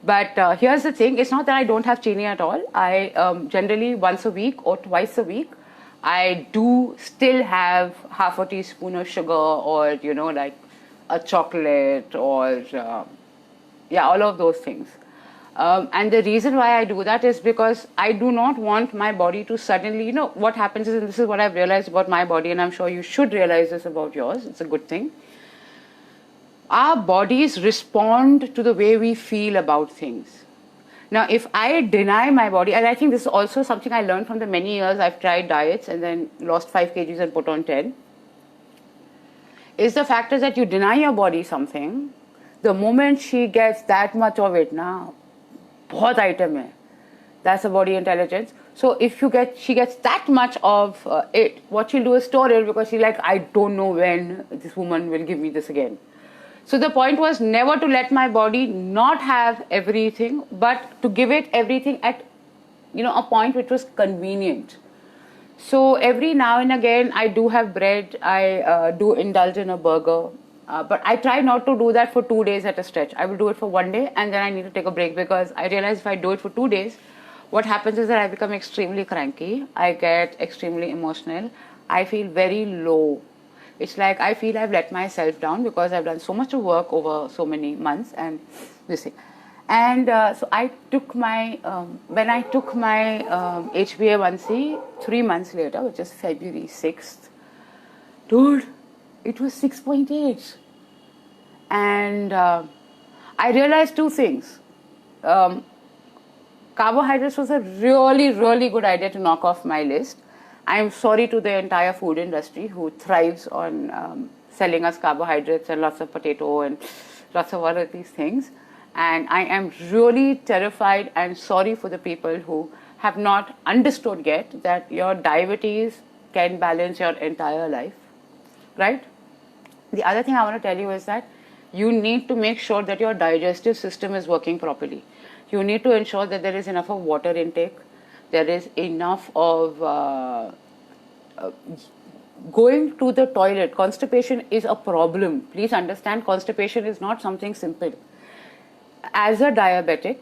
But here's the thing, it's not that I don't have chini at all. I generally once a week or twice a week, I do still have half a teaspoon of sugar or, like a chocolate or, all of those things. And the reason why I do that is because I do not want my body to suddenly, what happens is, and this is what I've realized about my body, and I'm sure you should realize this about yours, it's a good thing. Our bodies respond to the way we feel about things. Now, if I deny my body, and I think this is also something I learned from the many years I've tried diets and then lost 5 kgs and put on 10, is the fact is that you deny your body something, the moment she gets that much of it, now, bahut item hai. That's a body intelligence. So if she gets that much of it, what she'll do is store it because she's like, I don't know when this woman will give me this again. So the point was never to let my body not have everything, but to give it everything at, a point which was convenient. So every now and again, I do have bread. I do indulge in a burger. But I try not to do that for 2 days at a stretch. I will do it for 1 day and then I need to take a break because I realize if I do it for 2 days, what happens is that I become extremely cranky. I get extremely emotional. I feel very low. It's like I feel I've let myself down because I've done so much of work over so many months and this thing. And so I took my, when I took my HbA1c 3 months later, which is February 6th, dude, it was 6.8. And I realized two things. Carbohydrates was a really, really good idea to knock off my list. I'm sorry to the entire food industry who thrives on selling us carbohydrates and lots of potato and lots of all of these things. And I am really terrified and sorry for the people who have not understood yet that your diabetes can balance your entire life, right? The other thing I want to tell you is that you need to make sure that your digestive system is working properly. You need to ensure that there is enough of water intake, there is enough of going to the toilet. Constipation is a problem. Please understand, constipation is not something simple. As a diabetic,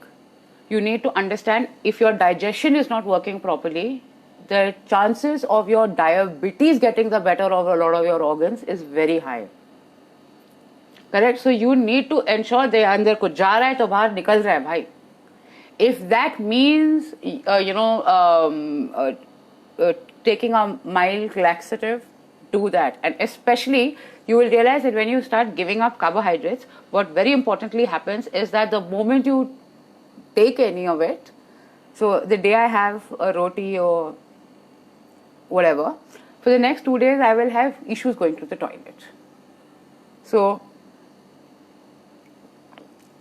you need to understand if your digestion is not working properly, the chances of your diabetes getting the better of a lot of your organs is very high. Correct? So you need to ensure they अंदर कुछ जा रहा है तो बाहर निकल रहा है भाई. If that means taking a mild laxative, do that. And especially you will realize that when you start giving up carbohydrates, what very importantly happens is that the moment you take any of it, so the day I have a roti or whatever, for the next 2 days I will have issues going to the toilet. So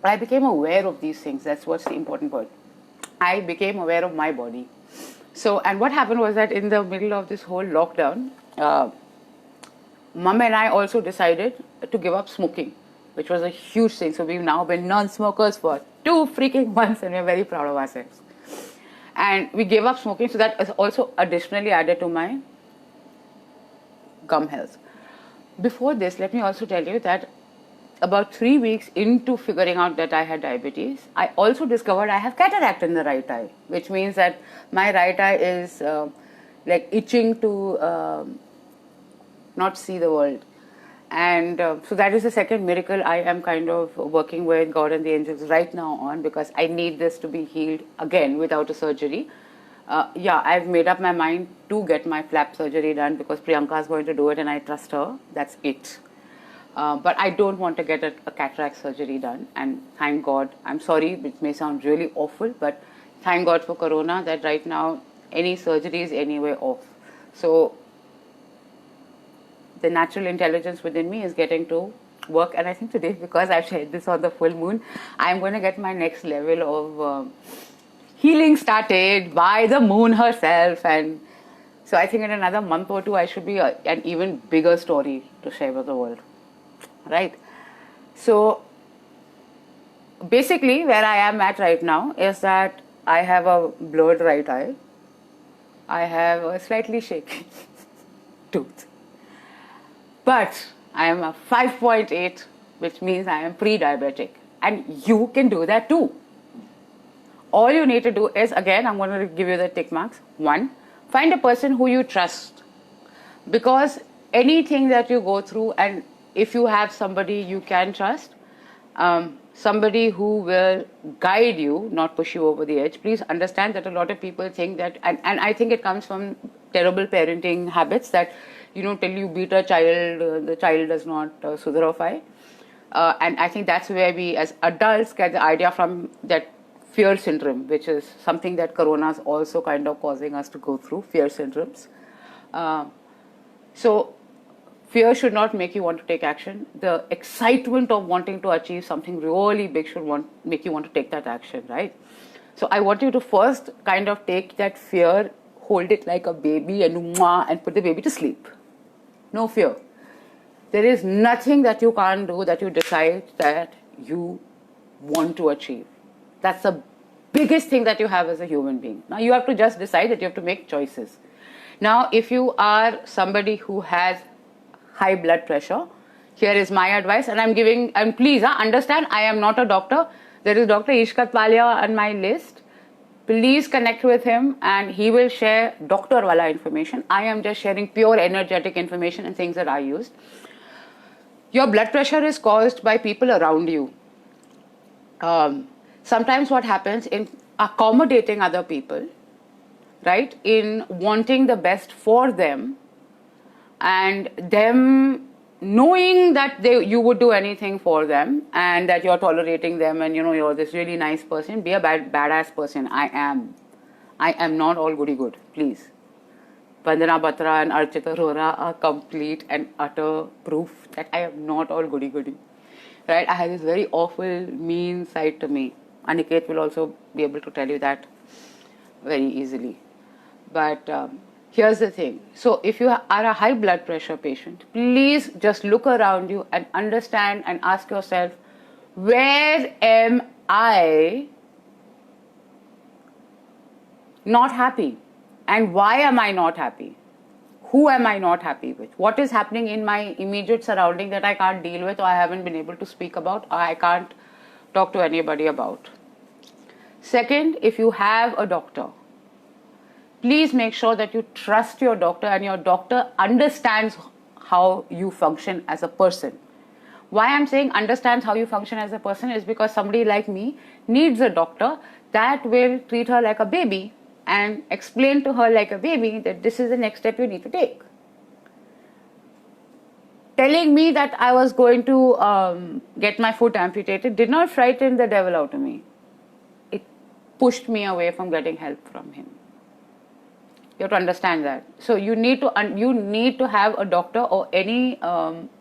I became aware of these things. That's what's the important part. I became aware of my body. So, and what happened was that in the middle of this whole lockdown, Mum and I also decided to give up smoking, which was a huge thing. So we've now been non-smokers for 2 freaking months and we're very proud of ourselves. And we gave up smoking, so that is also additionally added to my gum health. Before this, let me also tell you that about 3 weeks into figuring out that I had diabetes, I also discovered I have cataract in the right eye, which means that my right eye is like itching to not see the world. And so that is the second miracle I am kind of working with God and the angels right now on, because I need this to be healed again without a surgery. Yeah, I've made up my mind to get my flap surgery done because Priyanka is going to do it and I trust her. That's it. But I don't want to get a cataract surgery done, and thank God. I'm sorry, it may sound really awful, but thank God for Corona that right now any surgery is anyway off. So the natural intelligence within me is getting to work, and I think today, because I've shared this on the full moon, I'm going to get my next level of healing started by the moon herself. And so I think in another month or 2 I should be an even bigger story to share with the world. Right? So basically where I am at right now is that I have a blurred right eye, I have a slightly shaky tooth, but I am a 5.8, which means I am pre-diabetic, and you can do that too. All you need to do is, again, I'm going to give you the tick marks. 1, find a person who you trust, because anything that you go through, and if you have somebody you can trust, somebody who will guide you, not push you over the edge. Please understand that a lot of people think that, and I think it comes from terrible parenting habits, that, till you beat a child, the child does not sudharofy. And I think that's where we as adults get the idea from, that fear syndrome, which is something that Corona is also kind of causing us to go through, fear syndromes. So fear should not make you want to take action. The excitement of wanting to achieve something really big should make you want to take that action, right? So I want you to first kind of take that fear, hold it like a baby and put the baby to sleep. No fear. There is nothing that you can't do that you decide that you want to achieve. That's the biggest thing that you have as a human being. Now you have to just decide that you have to make choices. Now if you are somebody who has high blood pressure, here is my advice, and I'm giving, and please understand, I am not a doctor. There is Dr. Ishkat Palia on my list. Please connect with him and he will share doctor wala information. I am just sharing pure energetic information and things that I used. Your blood pressure is caused by people around you. Sometimes what happens in accommodating other people, right, in wanting the best for them, and them knowing that you would do anything for them, and that you're tolerating them, and you're this really nice person, be a badass person. I am not all goody good, please. Vandana Batra and Archita Arora are complete and utter proof that I am not all goody-goody. Right? I have this very awful, mean side to me. Aniket will also be able to tell you that very easily. But here's the thing. So if you are a high blood pressure patient, please just look around you and understand and ask yourself, where am I not happy? And why am I not happy? Who am I not happy with? What is happening in my immediate surrounding that I can't deal with, or I haven't been able to speak about, or I can't talk to anybody about? Second, if you have a doctor, please make sure that you trust your doctor and your doctor understands how you function as a person. Why I'm saying understands how you function as a person is because somebody like me needs a doctor that will treat her like a baby and explain to her like a baby that this is the next step you need to take. Telling me that I was going to get my foot amputated did not frighten the devil out of me. It pushed me away from getting help from him. You have to understand that. So you need to have a doctor or any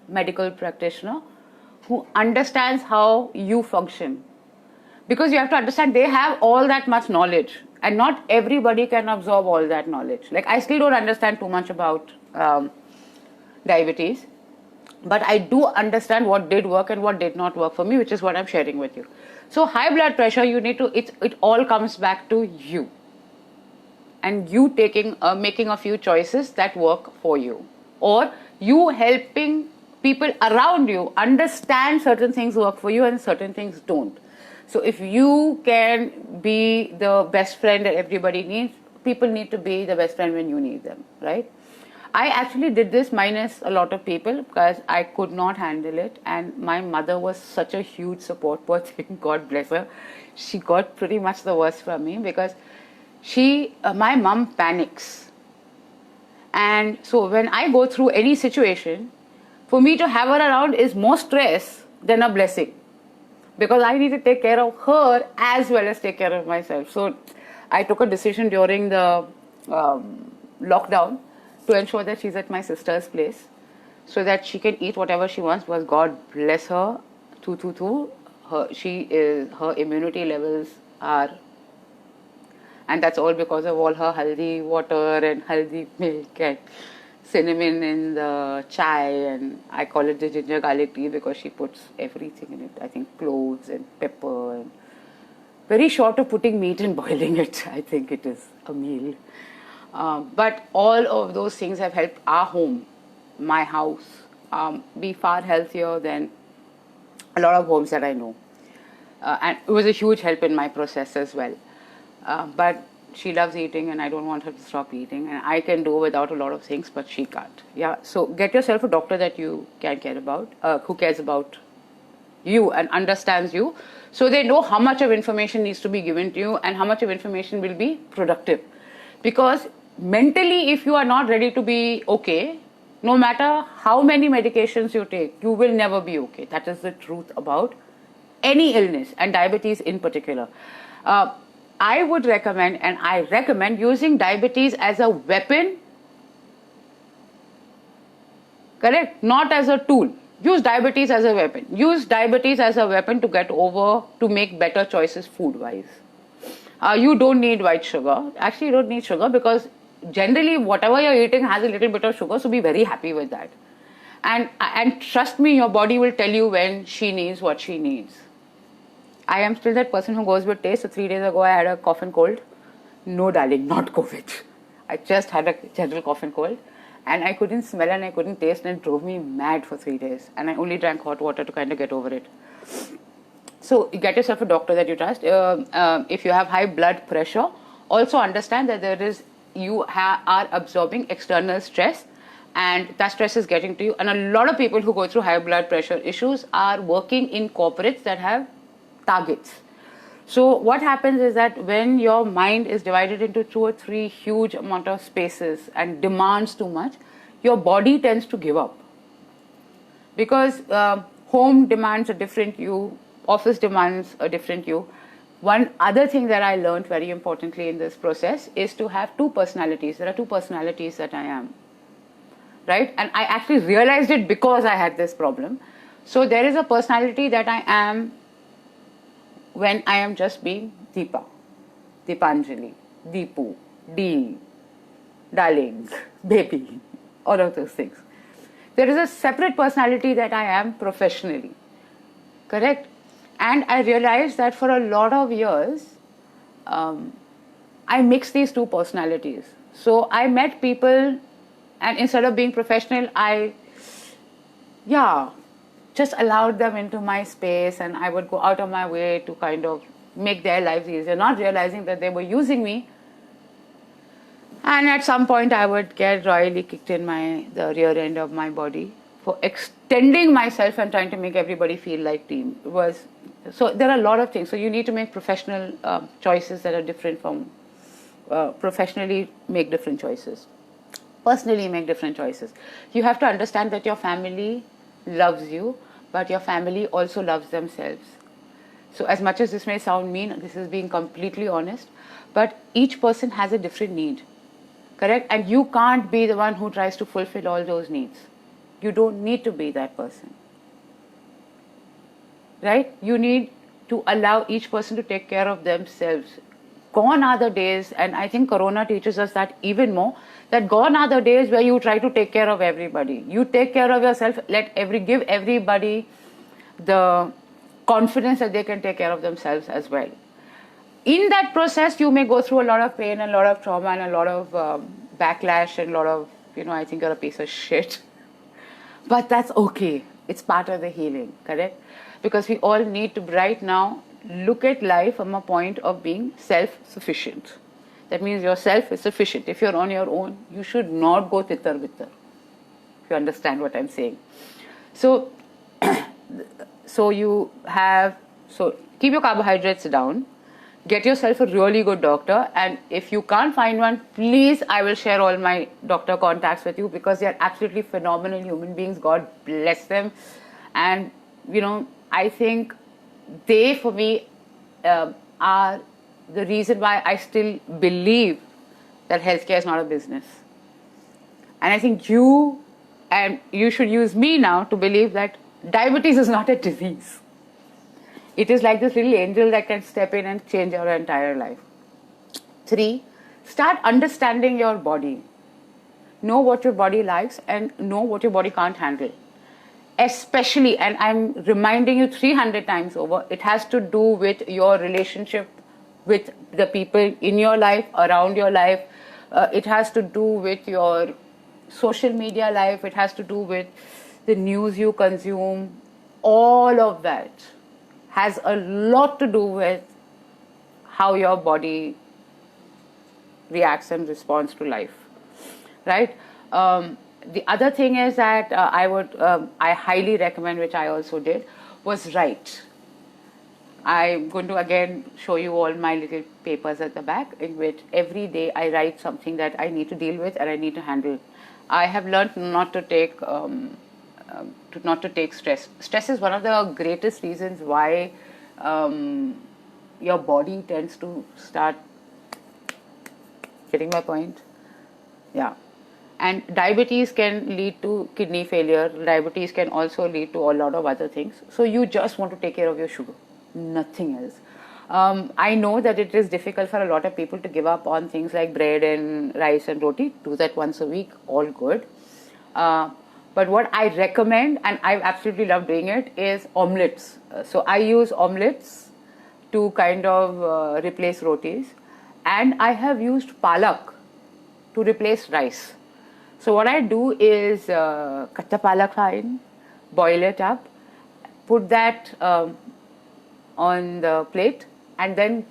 medical practitioner who understands how you function. Because you have to understand they have all that much knowledge and not everybody can absorb all that knowledge. Like I still don't understand too much about diabetes, but I do understand what did work and what did not work for me, which is what I'm sharing with you. So high blood pressure, you need to, it all comes back to you. And you making a few choices that work for you. Or you helping people around you understand certain things work for you and certain things don't. So if you can be the best friend that everybody needs, people need to be the best friend when you need them, right? I actually did this minus a lot of people because I could not handle it, and my mother was such a huge support person, God bless her. She got pretty much the worst from me because my mom panics. And so when I go through any situation, for me to have her around is more stress than a blessing. Because I need to take care of her as well as take care of myself. So I took a decision during the lockdown to ensure that she's at my sister's place so that she can eat whatever she wants, because God bless her, her immunity levels are, and that's all because of all her haldi water and haldi milk and cinnamon in the chai, and I call it the ginger garlic tea because she puts everything in it. I think cloves and pepper, and very short of putting meat and boiling it. I think it is a meal. But all of those things have helped our home, my house, be far healthier than a lot of homes that I know. And it was a huge help in my process as well. But she loves eating and I don't want her to stop eating, and I can do without a lot of things, but she can't. Yeah, so get yourself a doctor that you can care about, who cares about you and understands you, so they know how much of information needs to be given to you and how much of information will be productive. Because mentally, if you are not ready to be okay, no matter how many medications you take, you will never be okay. That is the truth about any illness, and diabetes in particular. I would recommend, and I recommend, using diabetes as a weapon, correct? Not as a tool. Use diabetes as a weapon. Use diabetes as a weapon to make better choices food-wise. You don't need white sugar. Actually, you don't need sugar because generally whatever you're eating has a little bit of sugar, so be very happy with that. And trust me, your body will tell you when she needs what she needs. I am still that person who goes with taste. So 3 days ago, I had a cough and cold. No, darling, not COVID. I just had a general cough and cold. And I couldn't smell and I couldn't taste, and it drove me mad for 3 days. And I only drank hot water to kind of get over it. So get yourself a doctor that you trust. If you have high blood pressure, also understand that you are absorbing external stress, and that stress is getting to you. And a lot of people who go through high blood pressure issues are working in corporates that have targets. So what happens is that when your mind is divided into 2 or 3 huge amount of spaces and demands too much, your body tends to give up. Because home demands a different you, office demands a different you, One other thing that I learned very importantly in this process is to have two personalities. There are two personalities that I am, right? And I actually realized it because I had this problem. So there is a personality that I am when I am just being Deepa, Deepanjali, Deepu, Dee, darling, baby, all of those things. There is a separate personality that I am professionally, correct? And I realized that for a lot of years, I mixed these two personalities. So I met people, and instead of being professional, I just allowed them into my space, and I would go out of my way to kind of make their lives easier, not realizing that they were using me. And at some point, I would get royally kicked in the rear end of my body for extending myself and trying to make everybody feel like team. So there are a lot of things. So you need to make professional choices that are different from professionally make different choices. Personally make different choices. You have to understand that your family loves you, but your family also loves themselves. So as much as this may sound mean, this is being completely honest, but each person has a different need, correct? And you can't be the one who tries to fulfill all those needs. You don't need to be that person, right? You need to allow each person to take care of themselves. Gone are the days, and I think Corona teaches us that even more, that gone are the days where you try to take care of everybody. You take care of yourself, give everybody the confidence that they can take care of themselves as well. In that process, you may go through a lot of pain and a lot of trauma and a lot of backlash and a lot of, I think you're a piece of shit. But that's okay. It's part of the healing, correct? Because we all need to right now look at life from a point of being self-sufficient. That means yourself is sufficient. If you're on your own, you should not go titar-bitar. If you understand what I'm saying. So keep your carbohydrates down. Get yourself a really good doctor, and if you can't find one, please, I will share all my doctor contacts with you, because they are absolutely phenomenal human beings. God bless them. And I think they, for me, are the reason why I still believe that healthcare is not a business. And I think you should use me now to believe that diabetes is not a disease. It is like this little angel that can step in and change your entire life. 3, start understanding your body. Know what your body likes and know what your body can't handle. Especially, and I'm reminding you 300 times over, it has to do with your relationship with the people in your life, around your life. It has to do with your social media life. It has to do with the news you consume. All of that has a lot to do with how your body reacts and responds to life, right? The other thing is that I highly recommend, which I also did, was write. I'm going to again show you all my little papers at the back, in which every day I write something that I need to deal with and I need to handle. I have learned not to take stress. Stress is one of the greatest reasons why your body tends to start. Getting my point? Yeah. And diabetes can lead to kidney failure. Diabetes can also lead to a lot of other things. So you just want to take care of your sugar, nothing else. I know that it is difficult for a lot of people to give up on things like bread and rice and roti. Do that once a week, all good. But what I recommend, and I absolutely love doing it, is omelets. So I use omelets to kind of replace rotis. And I have used palak to replace rice. So what I do is kacha palak fine, boil it up, put that on the plate, and then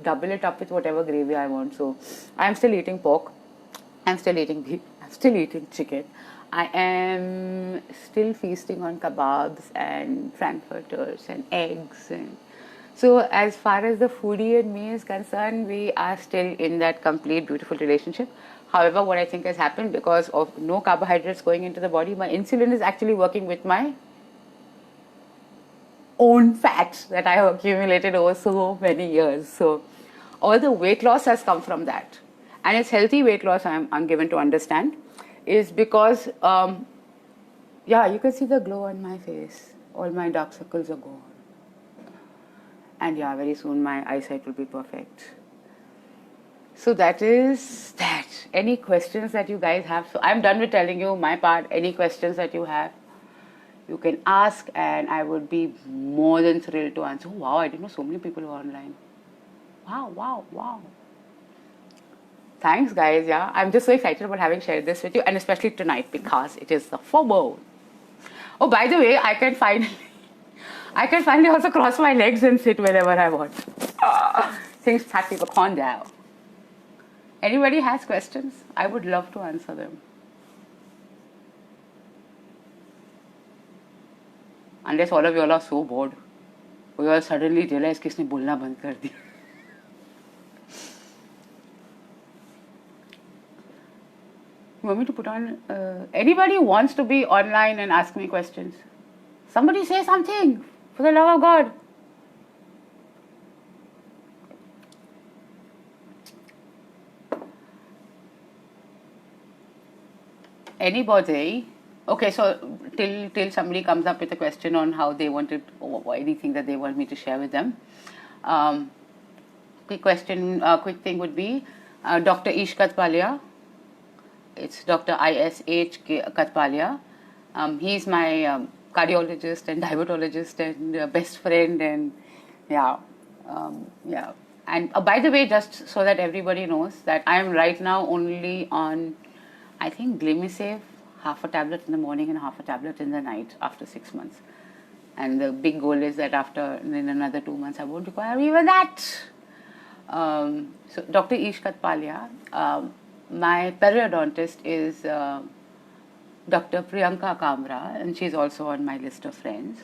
double it up with whatever gravy I want. So I'm still eating pork, I'm still eating beef, I'm still eating chicken. I am still feasting on kebabs and frankfurters and eggs. And so as far as the foodie in me is concerned, we are still in that complete beautiful relationship. However, what I think has happened, because of no carbohydrates going into the body, my insulin is actually working with my own fats that I have accumulated over so many years. So all the weight loss has come from that. And it's healthy weight loss, I'm given to understand, is because, yeah, you can see the glow on my face. All my dark circles are gone. And yeah, very soon my eyesight will be perfect. So that is that. Any questions that you guys have? So I'm done with telling you my part. Any questions that you have, you can ask, and I would be more than thrilled to answer. Oh, wow, I didn't know so many people were online. Wow. Thanks, guys. Yeah, I'm just so excited about having shared this with you, and especially tonight because it is the full moon. Oh, by the way, I can finally also cross my legs and sit wherever I want. Things fat people calm down. Anybody has questions? I would love to answer them. Unless all of you all are so bored. We all suddenly realize कि इसने बोलना बंद कर दिया. You want me to put on? Anybody who wants to be online and ask me questions? Somebody say something, for the love of God. Anybody? Okay, so till somebody comes up with a question on how they wanted or anything that they want me to share with them. Quick thing would be Dr. Ish Katpalia. It's Dr. ISH Katpalia. He's my cardiologist and diabetologist and best friend, and yeah. And by the way, just so that everybody knows that I am right now only on, I think, Glimisave, half a tablet in the morning and half a tablet in the night after 6 months. And the big goal is that in another 2 months, I won't require even that. So Dr. Ish Katpalia. My periodontist is Dr. Priyanka Kamra, and she's also on my list of friends.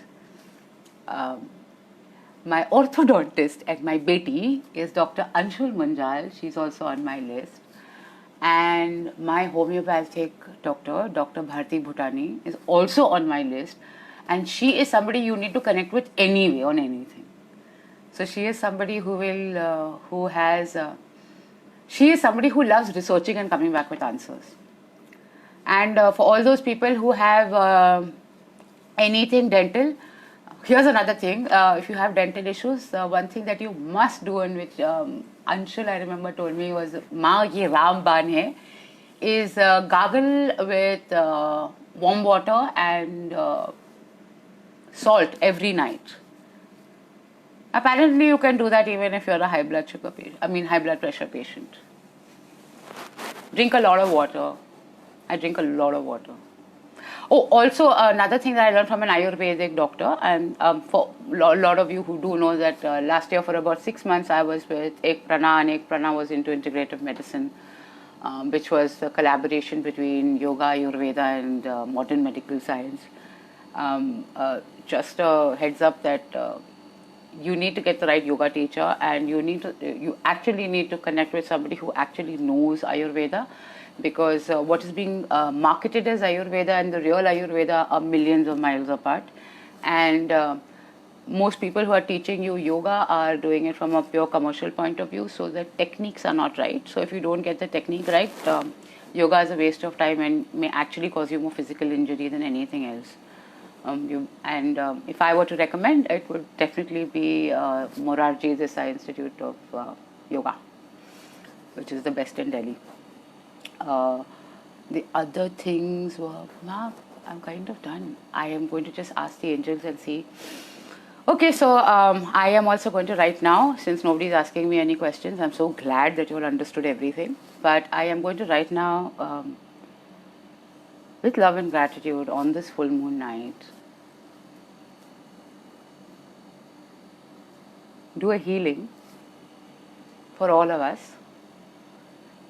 My orthodontist and my beti is Dr. Anshul Munjal. She's also on my list. And my homeopathic doctor, Dr. Bharti Bhutani, is also on my list. And she is somebody you need to connect with anyway on anything. So she is somebody she is somebody who loves researching and coming back with answers. And for all those people who have anything dental, here's another thing. If you have dental issues, one thing that you must do, and which Anshul, I remember, told me was, "Ma, ye Ramban hai," is gargle with warm water and salt every night. Apparently, you can do that even if you're a high blood pressure patient. Drink a lot of water. I drink a lot of water. Oh, also another thing that I learned from an Ayurvedic doctor, and for a lot of you who do know that last year for about 6 months I was with Ek Prana, and Ek Prana was into integrative medicine, which was a collaboration between yoga, Ayurveda and modern medical science. Just a heads up that you need to get the right yoga teacher, and you actually need to connect with somebody who actually knows Ayurveda, because what is being marketed as Ayurveda and the real Ayurveda are millions of miles apart. And most people who are teaching you yoga are doing it from a pure commercial point of view, so the techniques are not right. So if you don't get the technique right, yoga is a waste of time and may actually cause you more physical injury than anything else. If I were to recommend, it would definitely be Morarji Desai Institute of Yoga, which is the best in Delhi. The other things were, I'm kind of done. I am going to just ask the angels and see. Okay, so I am also going to write now, since nobody is asking me any questions. I'm so glad that you all understood everything. But I am going to write now with love and gratitude on this full moon night. Do a healing for all of us.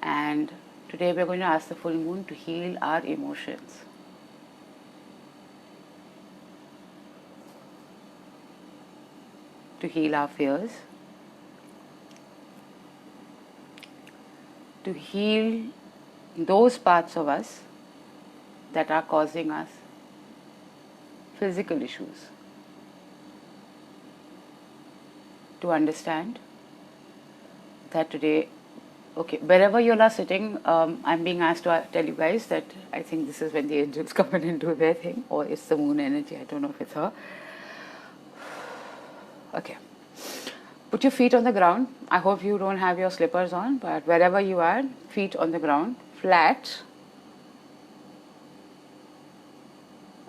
And today we are going to ask the full moon to heal our emotions. To heal our fears. To heal those parts of us that are causing us physical issues. to understand that today, okay, wherever you are sitting, I'm being asked to tell you guys that I think this is when the angels come in and do their thing, or it's the moon energy, I don't know if it's her. Okay. Put your feet on the ground. I hope you don't have your slippers on, but wherever you are, feet on the ground, flat.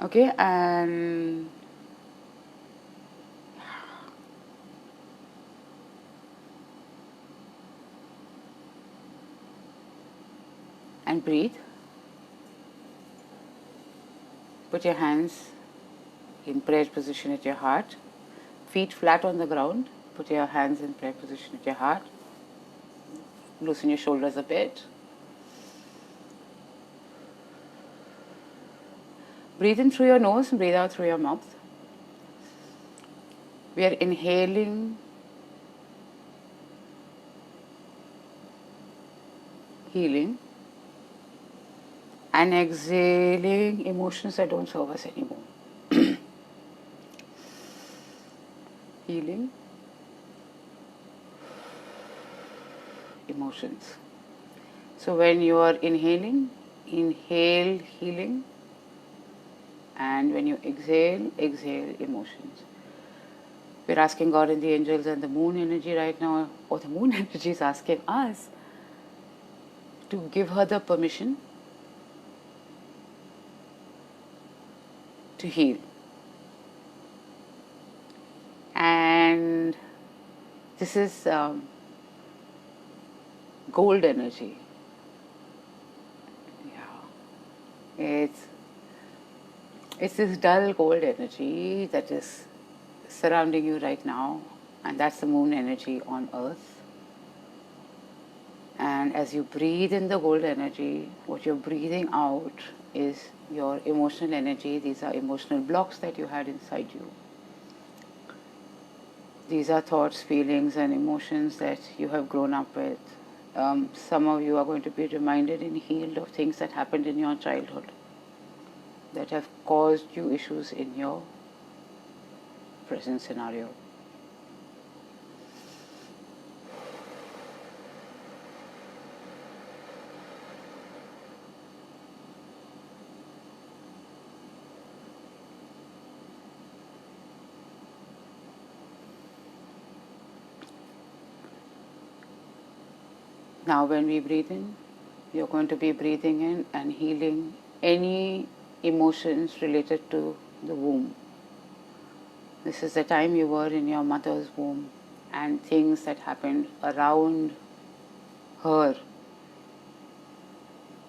Okay, and breathe. Put your hands in prayer position at your heart. Feet flat on the ground. Put your hands in prayer position at your heart. Loosen your shoulders a bit. Breathe in through your nose and breathe out through your mouth. We are inhaling healing and exhaling emotions that don't serve us anymore. Healing emotions. So when you are inhaling, inhale healing, and when you exhale, exhale emotions. We're asking God and the angels and the moon energy right now, or the moon energy is asking us to give her the permission to heal. And this is gold energy. Yeah. It's this dull gold energy that is surrounding you right now, and that's the moon energy on earth. And as you breathe in the gold energy, what you're breathing out is your emotional energy. These are emotional blocks that you had inside you. These are thoughts, feelings, and emotions that you have grown up with. Some of you are going to be reminded and healed of things that happened in your childhood that have caused you issues in your present scenario. Now when we breathe in, you're going to be breathing in and healing any emotions related to the womb. This is the time you were in your mother's womb and things that happened around her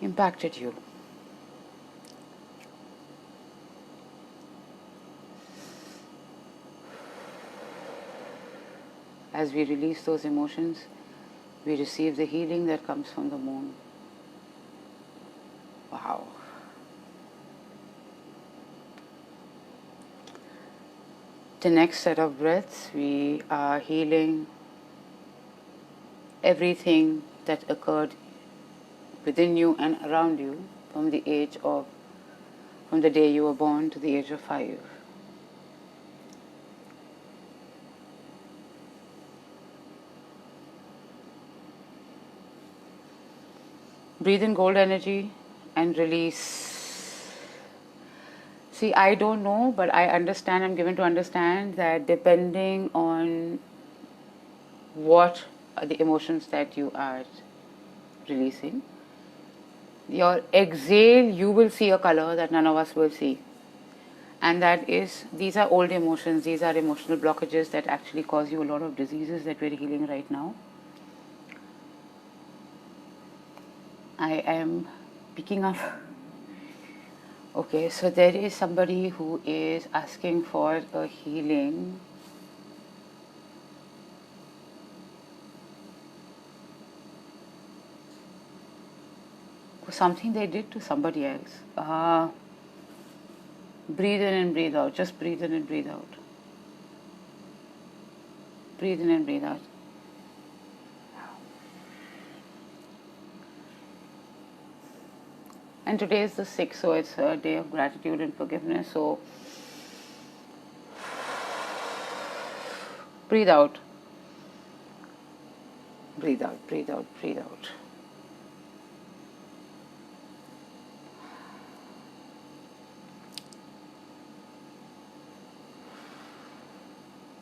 impacted you. As we release those emotions, we receive the healing that comes from the moon. Wow. The next set of breaths, we are healing everything that occurred within you and around you from the day you were born to the age of 5. Breathe in gold energy and release. See, I don't know, but I understand, I'm given to understand that depending on what are the emotions that you are releasing, your exhale, you will see a color that none of us will see. And that is, these are old emotions, these are emotional blockages that actually cause you a lot of diseases that we're healing right now. I am picking up. Okay, so there is somebody who is asking for a healing. For something they did to somebody else. Breathe in and breathe out. Just breathe in and breathe out. Breathe in and breathe out. And today is the 6th, so it's a day of gratitude and forgiveness. So breathe out. Breathe out, breathe out, breathe out.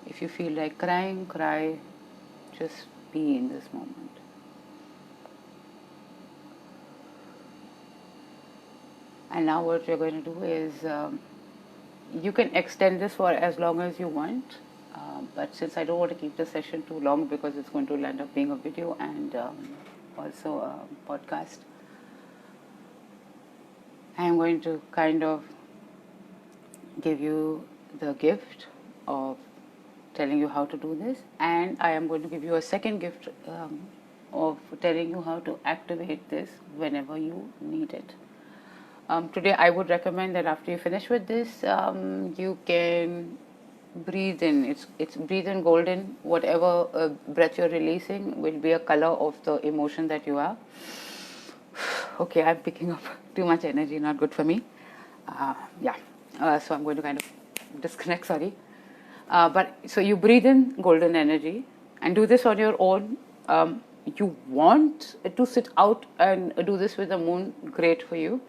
If you feel like crying, cry. Just be in this moment. And now what you're going to do is, you can extend this for as long as you want. But since I don't want to keep the session too long because it's going to end up being a video and also a podcast, I'm going to kind of give you the gift of telling you how to do this, and I am going to give you a second gift of telling you how to activate this whenever you need it. Today I would recommend that after you finish with this, you can breathe in. It's breathe in golden. Whatever breath you're releasing will be a color of the emotion that you are. Okay, I'm picking up too much energy, not good for me. So I'm going to kind of disconnect, sorry. But so you breathe in golden energy and do this on your own. You want to sit out and do this with the moon, great for you.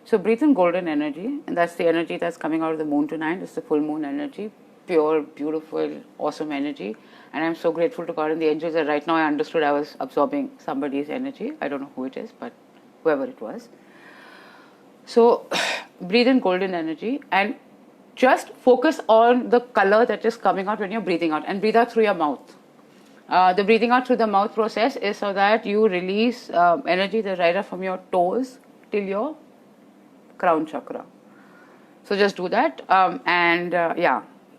So breathe in golden energy, and that's the energy that's coming out of the moon tonight. It's the full moon energy, pure, beautiful, awesome energy. And I'm so grateful to God and the angels that right now I understood I was absorbing somebody's energy. I don't know who it is, but whoever it was. So breathe in golden energy and just focus on the color that is coming out when you're breathing out, and breathe out through your mouth. The breathing out through the mouth process is so that you release energy that's right up from your toes till your crown chakra. So just do that,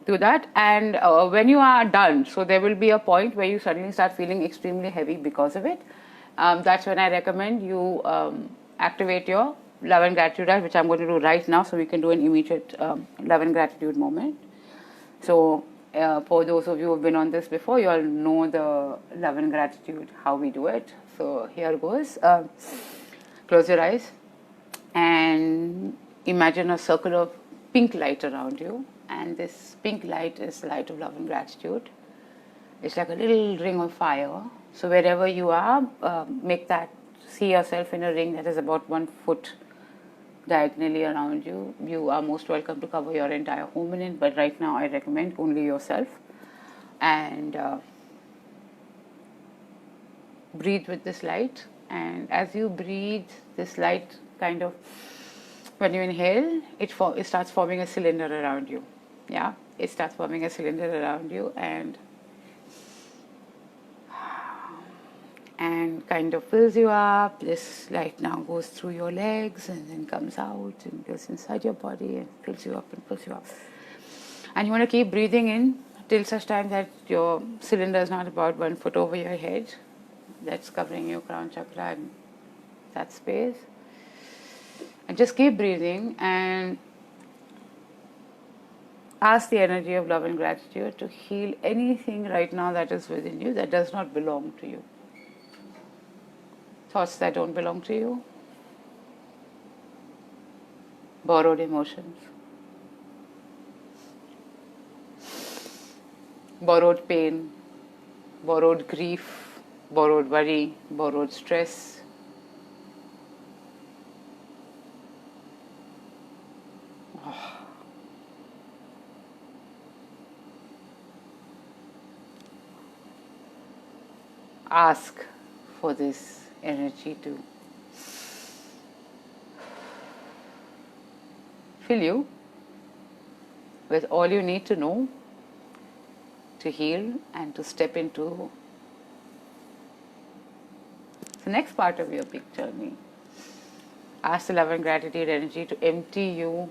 do that. And when you are done, so there will be a point where you suddenly start feeling extremely heavy because of it. That's when I recommend you activate your love and gratitude art, which I'm going to do right now, so we can do an immediate love and gratitude moment. So for those of you who have been on this before, you all know the love and gratitude, how we do it. So here goes. Close your eyes and imagine a circle of pink light around you, and this pink light is the light of love and gratitude. It's like a little ring of fire. So wherever you are, see yourself in a ring that is about 1 foot diagonally around you. You are most welcome to cover your entire home in it, but right now I recommend only yourself. And breathe with this light, and as you breathe, this light kind of, when you inhale, it starts forming a cylinder around you. Yeah, it starts forming a cylinder around you, and kind of fills you up. This light now goes through your legs and then comes out and goes inside your body and fills you up and fills you up. And you want to keep breathing in till such time that your cylinder is not about 1 foot over your head. That's covering your crown chakra and that space. And just keep breathing and ask the energy of love and gratitude to heal anything right now that is within you that does not belong to you. Thoughts that don't belong to you, borrowed emotions, borrowed pain, borrowed grief, borrowed worry, borrowed stress. Ask for this energy to fill you with all you need to know to heal and to step into the next part of your big journey. Ask the love and gratitude energy to empty you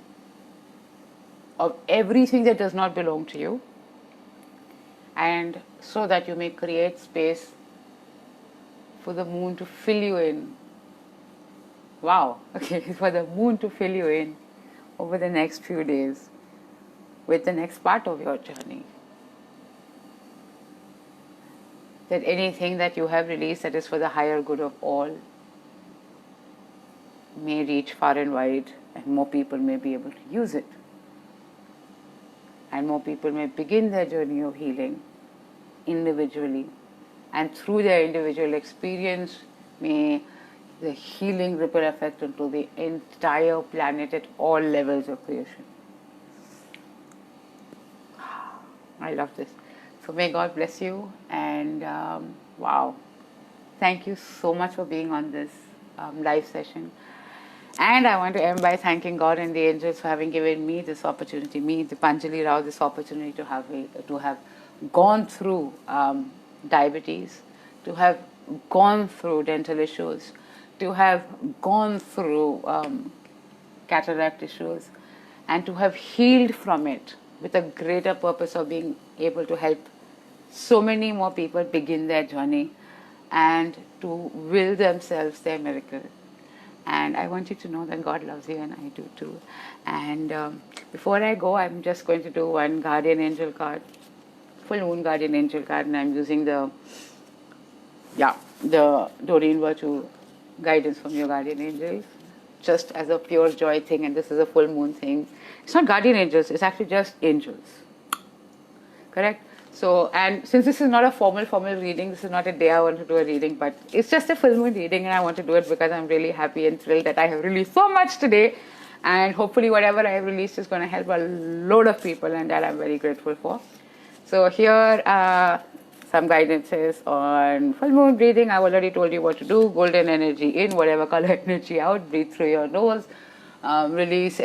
of everything that does not belong to you, and so that you may create space for the moon to fill you in. Wow, okay, for the moon to fill you in over the next few days with the next part of your journey. That anything that you have released that is for the higher good of all may reach far and wide, and more people may be able to use it. And more people may begin their journey of healing individually and through their individual experience, may the healing ripple effect into the entire planet at all levels of creation. I love this. So may God bless you, and wow, thank you so much for being on this live session. And I want to end by thanking God and the angels for having given me this opportunity, me, Dipanjali Rao, this opportunity to have gone through diabetes, to have gone through dental issues, to have gone through cataract issues, and to have healed from it with a greater purpose of being able to help so many more people begin their journey and to will themselves their miracle. And I want you to know that God loves you, and I do too. And before I go, I'm just going to do one guardian angel card, full moon guardian angel card, and I'm using the Doreen Virtue guidance from your guardian angels, just as a pure joy thing. And this is a full moon thing. It's not guardian angels; it's actually just angels. Correct? So, and since this is not a formal reading, this is not a day I want to do a reading, but it's just a full moon reading, and I want to do it because I'm really happy and thrilled that I have released so much today, and hopefully whatever I have released is going to help a load of people, and that I'm very grateful for. So here are some guidances on full moon breathing. I've already told you what to do. Golden energy in, whatever color energy out. Breathe through your nose. Release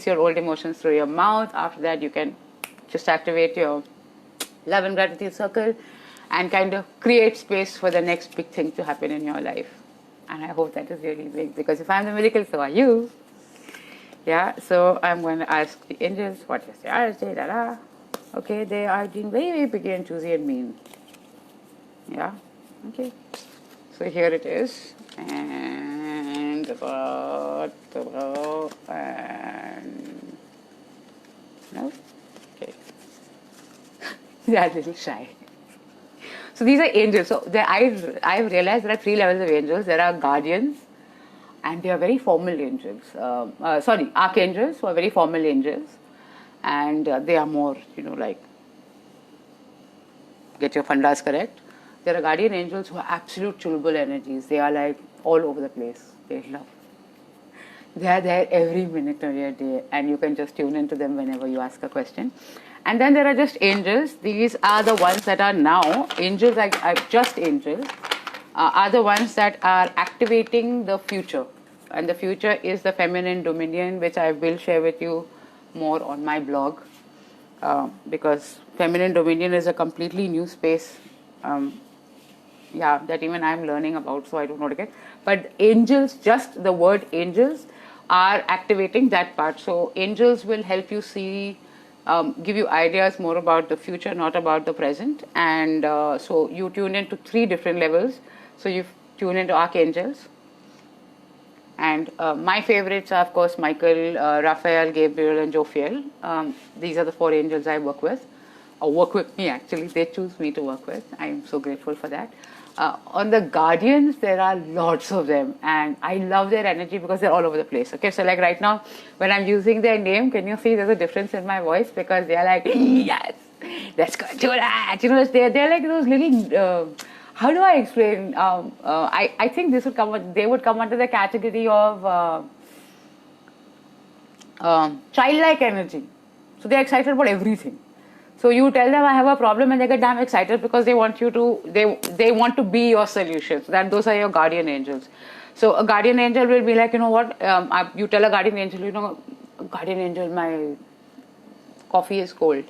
your old emotions through your mouth. After that, you can just activate your love and gratitude circle and kind of create space for the next big thing to happen in your life. And I hope that is really big, because if I'm the miracle, so are you. Yeah, so I'm going to ask the angels, what is the RSJ, Okay, they are being very, very picky and choosy and mean. Yeah, okay. So here it is. And no? Okay. They are a little shy. So these are angels. So I've realized there are 3 levels of angels. There are guardians, and they are very formal angels. Archangels who are very formal angels, and they are more, like, get your fundas correct. There are guardian angels who are absolute chulbul energies. They are like all over the place. They are there every minute of your day, and you can just tune into them whenever you ask a question. And then there are just angels. These are the ones that are now angels. Just angels are the ones that are activating the future, and the future is the feminine dominion, which I will share with you more on my blog, because feminine dominion is a completely new space. That even I'm learning about, so I don't know again. But angels, just the word angels, are activating that part. So angels will help you see, give you ideas more about the future, not about the present. And so you tune into 3 different levels. So you tune into archangels. And my favorites are, of course, Michael, Raphael, Gabriel, and Jophiel. These are the 4 angels I work with. Or work with me, actually. They choose me to work with. I am so grateful for that. On the guardians, there are lots of them, and I love their energy because they're all over the place. Okay, so like right now, when I'm using their name, can you see there's a difference in my voice? Because they're like, yes, let's go do that. They're like those little, how do I explain? I think they would come under the category of childlike energy. So they're excited about everything. So you tell them I have a problem, and they get damn excited because they want you to, they want to be your solution. So those are your guardian angels. So a guardian angel will be like, you know what, you tell a guardian angel, guardian angel, my coffee is cold.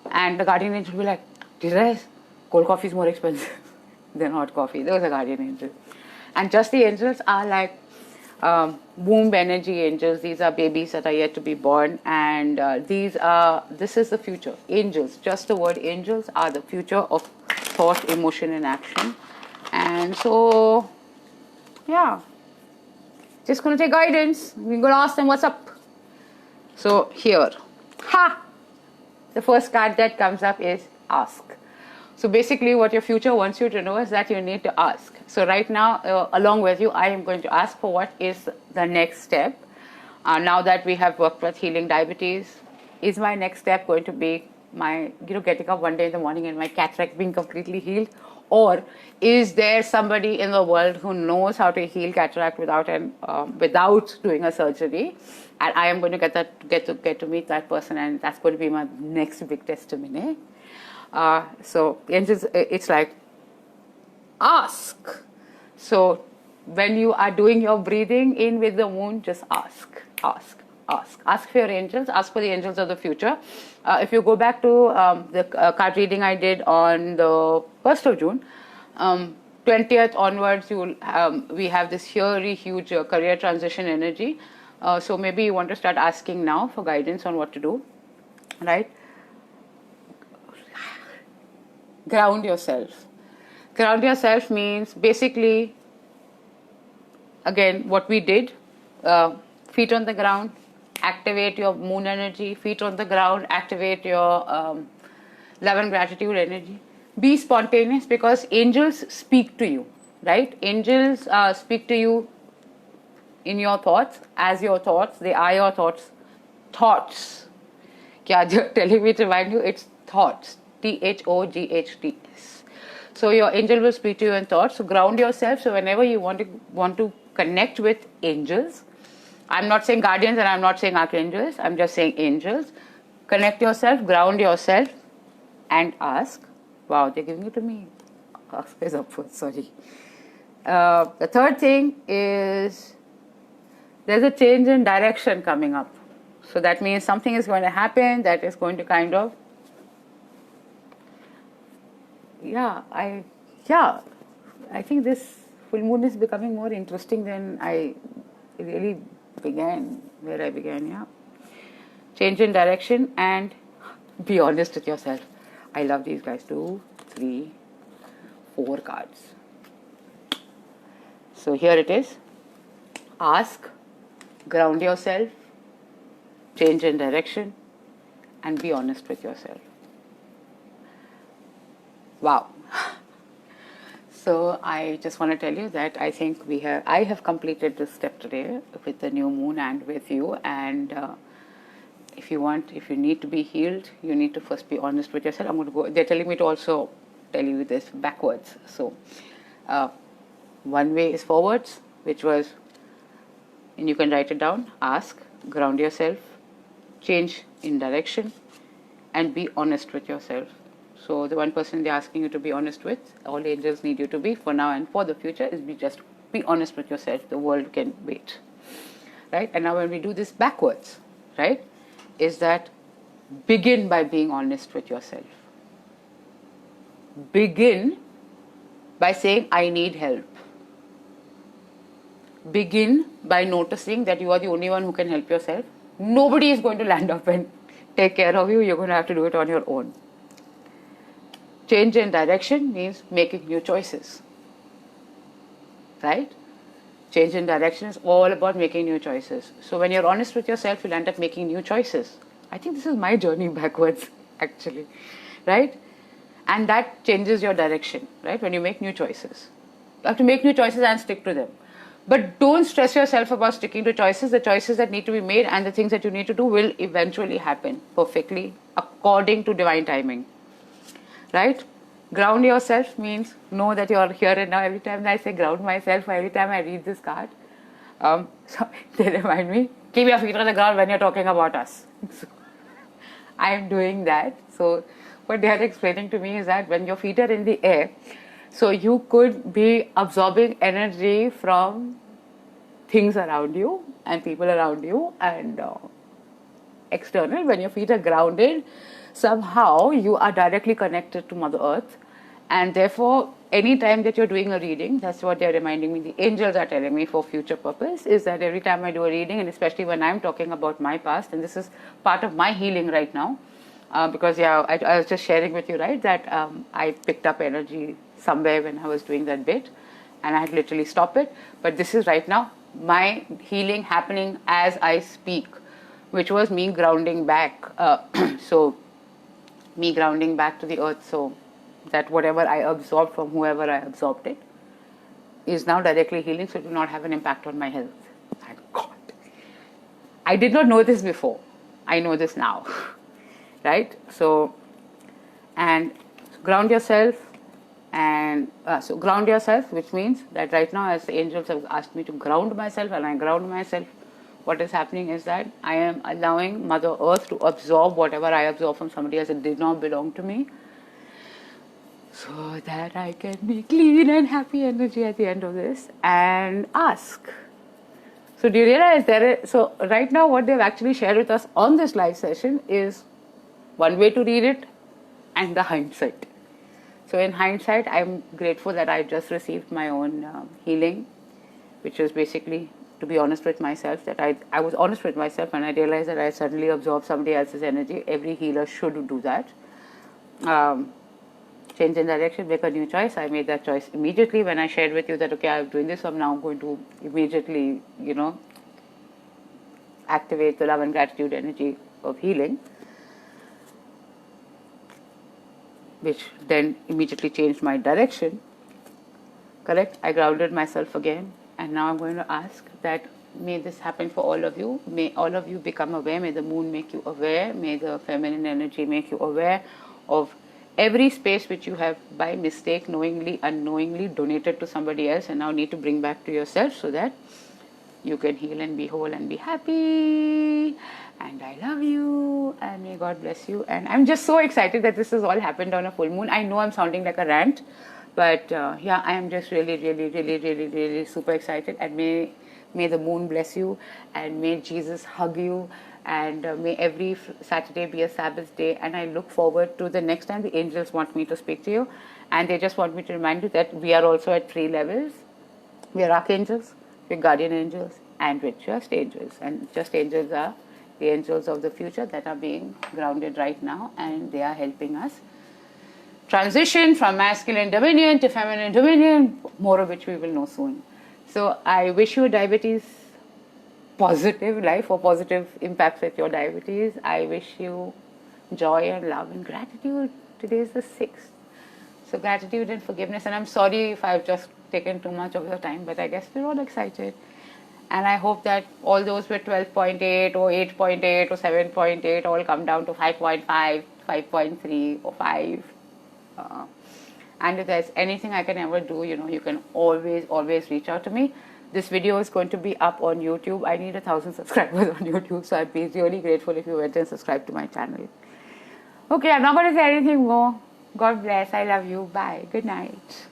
And the guardian angel will be like, Dheeraj, cold coffee is more expensive than hot coffee. Those are guardian angels. And just the angels are like womb energy angels. These are babies that are yet to be born, and this is the future. Angels, just the word angels, are the future of thought, emotion, and action. And so, yeah, just gonna take guidance. We're gonna ask them what's up. So here, the first card that comes up is ask. So basically what your future wants you to know is that you need to ask. So right now, along with you, I am going to ask for what is the next step. Now that we have worked with healing diabetes, is my next step going to be my, getting up one day in the morning and my cataract being completely healed? Or is there somebody in the world who knows how to heal cataract without doing a surgery? And I am going to get to meet that person, and that's going to be my next big testimony. So it's like, ask. So when you are doing your breathing in with the moon, just ask for your angels, ask for the angels of the future. If you go back to the card reading I did on the 1st of June, 20th onwards, we have this very huge career transition energy. So maybe you want to start asking now for guidance on what to do, right? Ground yourself. Ground yourself means basically, again, what we did, feet on the ground, activate your moon energy, feet on the ground, activate your love and gratitude energy. Be spontaneous, because angels speak to you, right? Angels speak to you in your thoughts, as your thoughts. They are your thoughts. Thoughts. Kya telling me to remind you, it's thoughts. THOGHTS. So your angel will speak to you in thoughts. So ground yourself. So whenever you want to connect with angels, I'm not saying guardians and I'm not saying archangels, I'm just saying angels. Connect yourself, ground yourself, and ask. Wow, they're giving it to me. Ask is upwards, sorry. The third thing is, there's a change in direction coming up. So that means something is going to happen that is going to kind of, I think this full moon is becoming more interesting than I really began, where I began, yeah. Change in direction and be honest with yourself. I love these guys. 2, 3, 4 cards. So here it is. Ask, ground yourself, change in direction, and be honest with yourself. Wow. So I just want to tell you that I think I have completed this step today with the new moon and with you. And if you need to be healed, you need to first be honest with yourself. I'm going to go. They're telling me to also tell you this backwards. So one way is forwards, which was, and you can write it down. Ask, ground yourself, change in direction, and be honest with yourself. So the one person they're asking you to be honest with, all angels need you to be for now and for the future, is just be honest with yourself. The world can wait, right? And now when we do this backwards, right, is that begin by being honest with yourself. Begin by saying, I need help. Begin by noticing that you are the only one who can help yourself. Nobody is going to land up and take care of you. You're going to have to do it on your own. Change in direction means making new choices, right? Change in direction is all about making new choices. So when you're honest with yourself, you'll end up making new choices. I think this is my journey backwards, actually, right? And that changes your direction, right? When you make new choices. You have to make new choices and stick to them. But don't stress yourself about sticking to choices. The choices that need to be made and the things that you need to do will eventually happen perfectly according to divine timing. Right? Ground yourself means know that you are here and now. Every time I say ground myself, or every time I read this card, so they remind me, keep your feet on the ground when you're talking about us. So I am doing that. So what they are explaining to me is that when your feet are in the air, so you could be absorbing energy from things around you and people around you and external. When your feet are grounded, somehow you are directly connected to Mother Earth, and therefore any time that you're doing a reading, that's what they're reminding me, the angels are telling me for future purpose, is that every time I do a reading, and especially when I'm talking about my past, and this is part of my healing right now, because I was just sharing with you, right, that I picked up energy somewhere when I was doing that bit and I had literally stopped it, but this is right now my healing happening as I speak, which was me grounding back. So me grounding back to the earth, so that whatever I absorbed from whoever I absorbed it is now directly healing, so it will not have an impact on my health. Thank God. I did not know this before. I know this now. Right? So and ground yourself. And so ground yourself, which means that right now, as the angels have asked me to ground myself, and I ground myself, what is happening is that I am allowing Mother Earth to absorb whatever I absorb from somebody else. It did not belong to me, so that I can be clean and happy energy at the end of this and ask. So do you realize so right now what they've actually shared with us on this live session is one way to read it and the hindsight. So in hindsight, I'm grateful that I just received my own healing, which is basically to be honest with myself, that I was honest with myself and I realized that I suddenly absorbed somebody else's energy. Every healer should do that. Change in direction, make a new choice. I made that choice immediately when I shared with you that, okay, I'm doing this, so I'm now going to immediately, activate the love and gratitude energy of healing, which then immediately changed my direction. Correct? I grounded myself again, and now I'm going to ask that may this happen for all of you. May all of you become aware. May the moon make you aware. May the feminine energy make you aware of every space which you have by mistake, knowingly, unknowingly donated to somebody else and now need to bring back to yourself so that you can heal and be whole and be happy. And I love you and may God bless you. And I'm just so excited that this has all happened on a full moon. I know I'm sounding like a rant, but yeah, I am just really super excited. And may the moon bless you, and may Jesus hug you, and may every Saturday be a Sabbath day. And I look forward to the next time the angels want me to speak to you, and they just want me to remind you that we are also at 3 levels. We are archangels, we're guardian angels, and we're just angels. And just angels are the angels of the future that are being grounded right now, and they are helping us transition from masculine dominion to feminine dominion, more of which we will know soon. So I wish you diabetes positive life or positive impacts with your diabetes. I wish you joy and love and gratitude. Today is the 6th. So gratitude and forgiveness. And I'm sorry if I've just taken too much of your time, but I guess we're all excited. And I hope that all those with 12.8 or 8.8 or 7.8 all come down to 5.5, 5.3 or 5. And if there's anything I can ever do, you can always reach out to me. This video is going to be up on YouTube. I need 1,000 subscribers on YouTube, so I'd be really grateful if you went and subscribed to my channel. Okay, I'm not going to say anything more. God bless. I love you. Bye. Good night.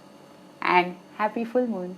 And happy full moon.